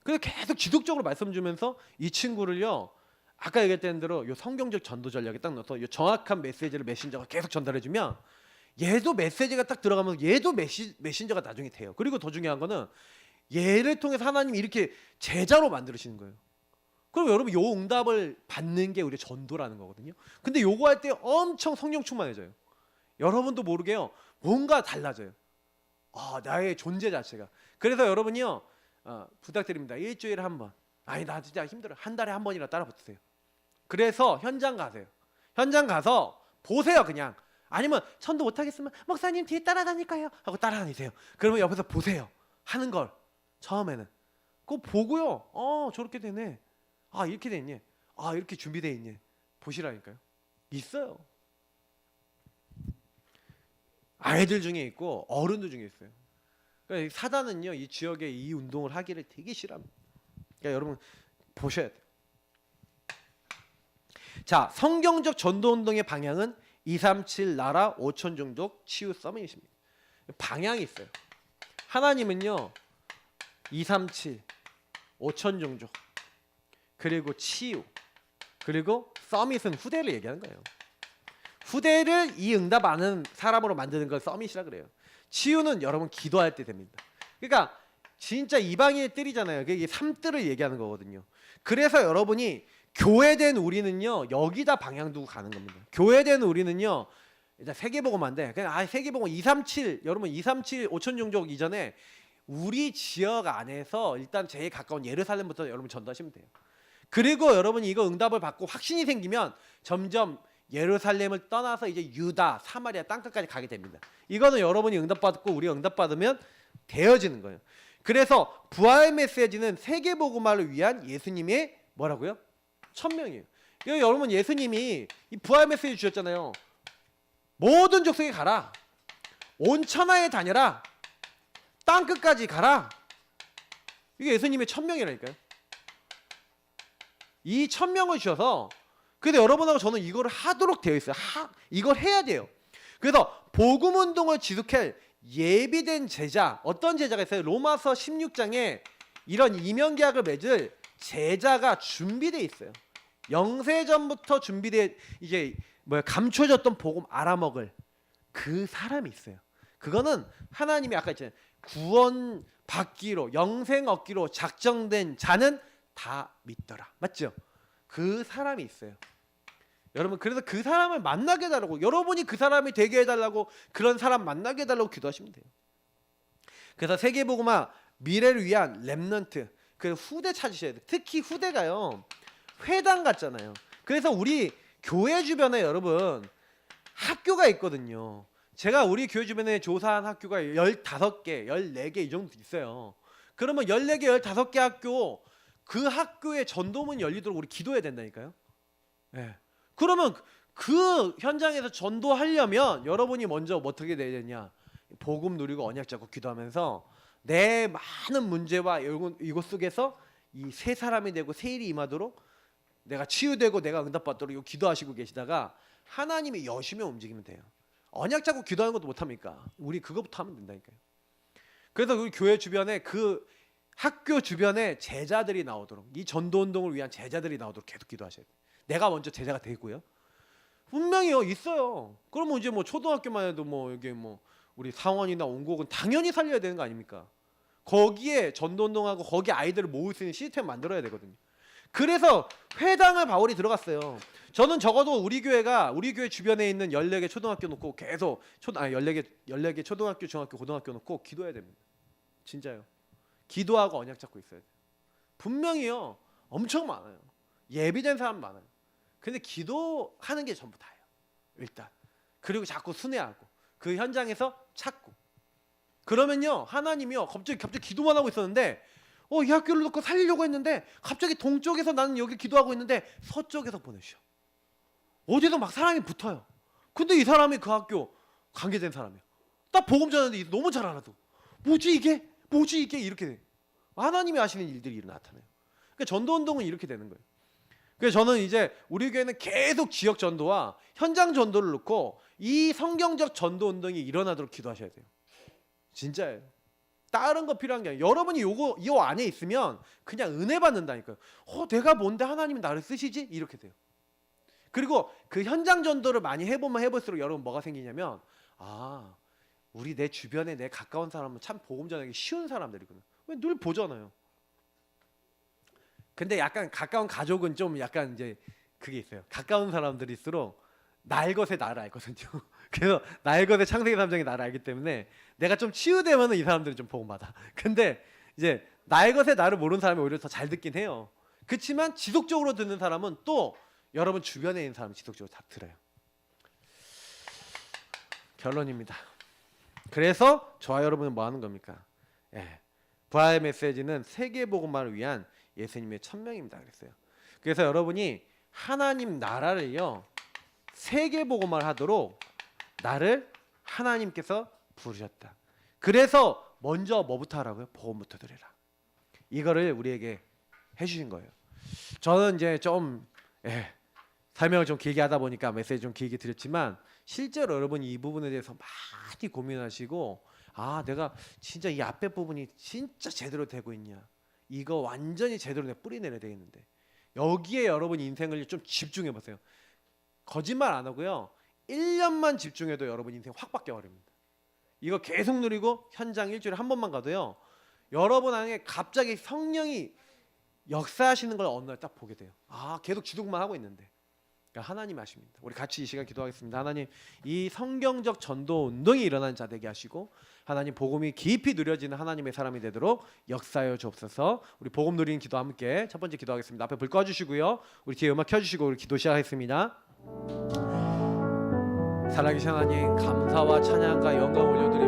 그래서 계속 지속적으로 말씀 주면서 이 친구를요. 아까 얘기했던 대로 요 성경적 전도 전략에 딱 넣어서 요 정확한 메시지를 메신저가 계속 전달해주면 얘도 메시지가 딱 들어가면서 얘도 메신저가 나중에 돼요. 그리고 더 중요한 거는 얘를 통해서 하나님이 이렇게 제자로 만들으시는 거예요. 그럼 여러분 요 응답을 받는 게 우리 전도라는 거거든요. 근데 요거 할 때 엄청 성령 충만해져요. 여러분도 모르게요 뭔가 달라져요. 나의 존재 자체가. 그래서 여러분이요 부탁드립니다. 일주일에 한 번. 아니 나 진짜 힘들어. 한 달에 한 번이나 따라 붙으세요. 그래서 현장 가세요. 현장 가서 보세요 그냥. 아니면 전도 못하겠으면 목사님 뒤에 따라다닐까요? 하고 따라다니세요. 그러면 옆에서 보세요. 하는 걸 처음에는 그거 보고요. 저렇게 되네. 이렇게 돼 있네. 이렇게 준비돼 있네. 보시라니까요. 있어요. 아이들 중에 있고 어른들 중에 있어요. 그러니까 사단은요 이 지역에 이 운동을 하기를 되게 싫어합니다. 그러니까 여러분 보셔야 돼요. 자, 성경적 전도 운동의 방향은 237 나라 5천 종족 치유 서밋입니다. 방향이 있어요. 하나님은요 237 5천 종족 그리고 치유 그리고 서밋은 후대를 얘기하는 거예요. 후대를 이 응답 아는 사람으로 만드는 걸 서밋이라 그래요. 치유는 여러분 기도할 때 됩니다. 그러니까 진짜 이방인의 뜰이잖아요. 그게 삼뜰을 얘기하는 거거든요. 그래서 여러분이 교회된 우리는요 여기다 방향 두고 가는 겁니다. 교회된 우리는요 일단 세계복음화인데 그냥 세계복음 237 여러분 237 5천 종족 이전에 우리 지역 안에서 일단 제일 가까운 예루살렘부터 여러분 전도하시면 돼요. 그리고 여러분이 이거 응답을 받고 확신이 생기면 점점 예루살렘을 떠나서 이제 유다, 사마리아 땅끝까지 가게 됩니다. 이거는 여러분이 응답받고 우리가 응답받으면 되어지는 거예요. 그래서 부활 메시지는 세계복음화를 위한 예수님의 뭐라고요? 천명이에요. 여러분 예수님이 이 부활 메시지 주셨잖아요. 모든 족속에 가라. 온 천하에 다녀라. 땅끝까지 가라. 이게 예수님의 천명이라니까요. 이 천명을 주셔서 그래서 여러분하고 저는 이거를 하도록 되어 있어요. 이걸 해야 돼요. 그래서 복음 운동을 지속할 예비된 제자, 어떤 제자가 있어요? 로마서 16장에 이런 이면계약을 맺을 제자가 준비되어 있어요. 영세전부터 준비돼 이제 감춰졌던 복음 알아먹을 그 사람이 있어요. 그거는 하나님이 아까 했잖아요. 구원 받기로 영생 얻기로 작정된 자는 다 믿더라. 맞죠? 그 사람이 있어요. 여러분 그래서 그 사람을 만나게 해달라고 여러분이 그 사람이 되게 해달라고 그런 사람 만나게 해달라고 기도하시면 돼요. 그래서 세계복음화 미래를 위한 렘넌트 그 후대 찾으셔야 돼요. 특히 후대가요 회당 같잖아요. 그래서 우리 교회 주변에 여러분 학교가 있거든요. 제가 우리 교회 주변에 조사한 학교가 15개, 14개 이 정도 있어요. 그러면 14개, 15개 학교 그 학교에 전도문이 열리도록 우리 기도해야 된다니까요. 네. 그러면 그 현장에서 전도하려면 여러분이 먼저 어떻게 돼야 되냐? 복음 누리고 언약 잡고 기도하면서 내 많은 문제와 이것 속에서 이 새 사람이 되고 새 일이 임하도록 내가 치유되고 내가 응답받도록 기도하시고 계시다가 하나님이 여시면 움직이면 돼요. 언약 잡고 기도하는 것도 못합니까? 우리 그거부터 하면 된다니까요. 그래서 우리 교회 주변에 그 학교 주변에 제자들이 나오도록 이 전도운동을 위한 제자들이 나오도록 계속 기도하셔야 돼요. 내가 먼저 제자가 되고요. 분명히요 있어요. 그러면 이제 초등학교만 해도 여기 우리 상원이나 온곡은 당연히 살려야 되는 거 아닙니까? 거기에 전도운동하고 거기 아이들을 모을 수 있는 시스템 만들어야 되거든요. 그래서 회당을 바울이 들어갔어요. 저는 적어도 우리 교회 주변에 있는 14개 초등학교 놓고 계속 14개 초등학교, 중학교, 고등학교 놓고 기도해야 됩니다. 진짜요. 기도하고 언약 잡고 있어야 돼요. 분명히요 엄청 많아요. 예비된 사람 많아요. 근데 기도하는 게 전부 다예요. 일단. 그리고 자꾸 순회하고 그 현장에서 찾고. 그러면요 하나님이요 갑자기 기도만 하고 있었는데 이 학교를 놓고 살리려고 했는데 갑자기 동쪽에서 나는 여기 기도하고 있는데 서쪽에서 보내셔. 어디서 막 사람이 붙어요. 근데 이 사람이 그 학교 관계된 사람이야. 딱 복음 전하는데 너무 잘 알아도 뭐지 이게 이렇게 돼. 하나님이 하시는 일들이 나타나요. 그러니까 전도운동은 이렇게 되는 거예요. 그래서 저는 이제 우리 교회는 계속 지역 전도와 현장 전도를 놓고 이 성경적 전도운동이 일어나도록 기도하셔야 돼요. 진짜예요. 다른 거 필요한 게 아니에요. 여러분이 이 안에 있으면 그냥 은혜 받는다니까요. 내가 뭔데 하나님이 나를 쓰시지? 이렇게 돼요. 그리고 그 현장 전도를 많이 해보면 해볼수록 여러분 뭐가 생기냐면 우리 내 주변에 내 가까운 사람은 참 복음 전하기 쉬운 사람들이거든요. 왜 늘 보잖아요. 근데 약간 가까운 가족은 좀 약간 이제 그게 있어요. 가까운 사람들일수록 날 것의 나를 알거든요. 그래서 날 것의 창세기 3장의 나를 알기 때문에 내가 좀 치유되면 이 사람들이 좀 복음받아. 근데 이제 날 것의 나를 모르는 사람이 오히려 더 잘 듣긴 해요. 그렇지만 지속적으로 듣는 사람은 또 여러분 주변에 있는 사람이 지속적으로 다 들어요. 결론입니다. 그래서 저와 여러분은 뭐 하는 겁니까? 부활의 메시지는 세계복음화를 위한 예수님의 천명입니다. 그랬어요. 그래서 여러분이 하나님 나라를요 세계복음화를 하도록 나를 하나님께서 부르셨다. 그래서 먼저 뭐부터 하라고요? 복음부터 드리라. 이거를 우리에게 해주신 거예요. 저는 이제 좀 설명을 좀 길게 하다 보니까 메시지 좀 길게 드렸지만 실제로 여러분이 이 부분에 대해서 많이 고민하시고 내가 진짜 이 앞에 부분이 진짜 제대로 되고 있냐, 이거 완전히 제대로 내 뿌리 내려야 되겠는데 여기에 여러분 인생을 좀 집중해 보세요. 거짓말 안 하고요 1년만 집중해도 여러분 인생 확 바뀌어 버립니다. 이거 계속 누리고 현장 일주일에 한 번만 가도요 여러분 안에 갑자기 성령이 역사하시는 걸 어느 날 딱 보게 돼요. 아, 계속 기도만 하고 있는데. 그러니까 하나님 아십니다. 우리 같이 이 시간 기도하겠습니다. 하나님, 이 성경적 전도 운동이 일어나는 자 되게 하시고 하나님 복음이 깊이 누려지는 하나님의 사람이 되도록 역사하여 주옵소서. 우리 복음 누리는 기도 함께 첫 번째 기도하겠습니다. 앞에 불 꺼주시고요. 우리 뒤에 음악 켜주시고 우리 기도 시작하겠습니다. 살아계신 하나님, 감사와 찬양과 영광 올려드립니다.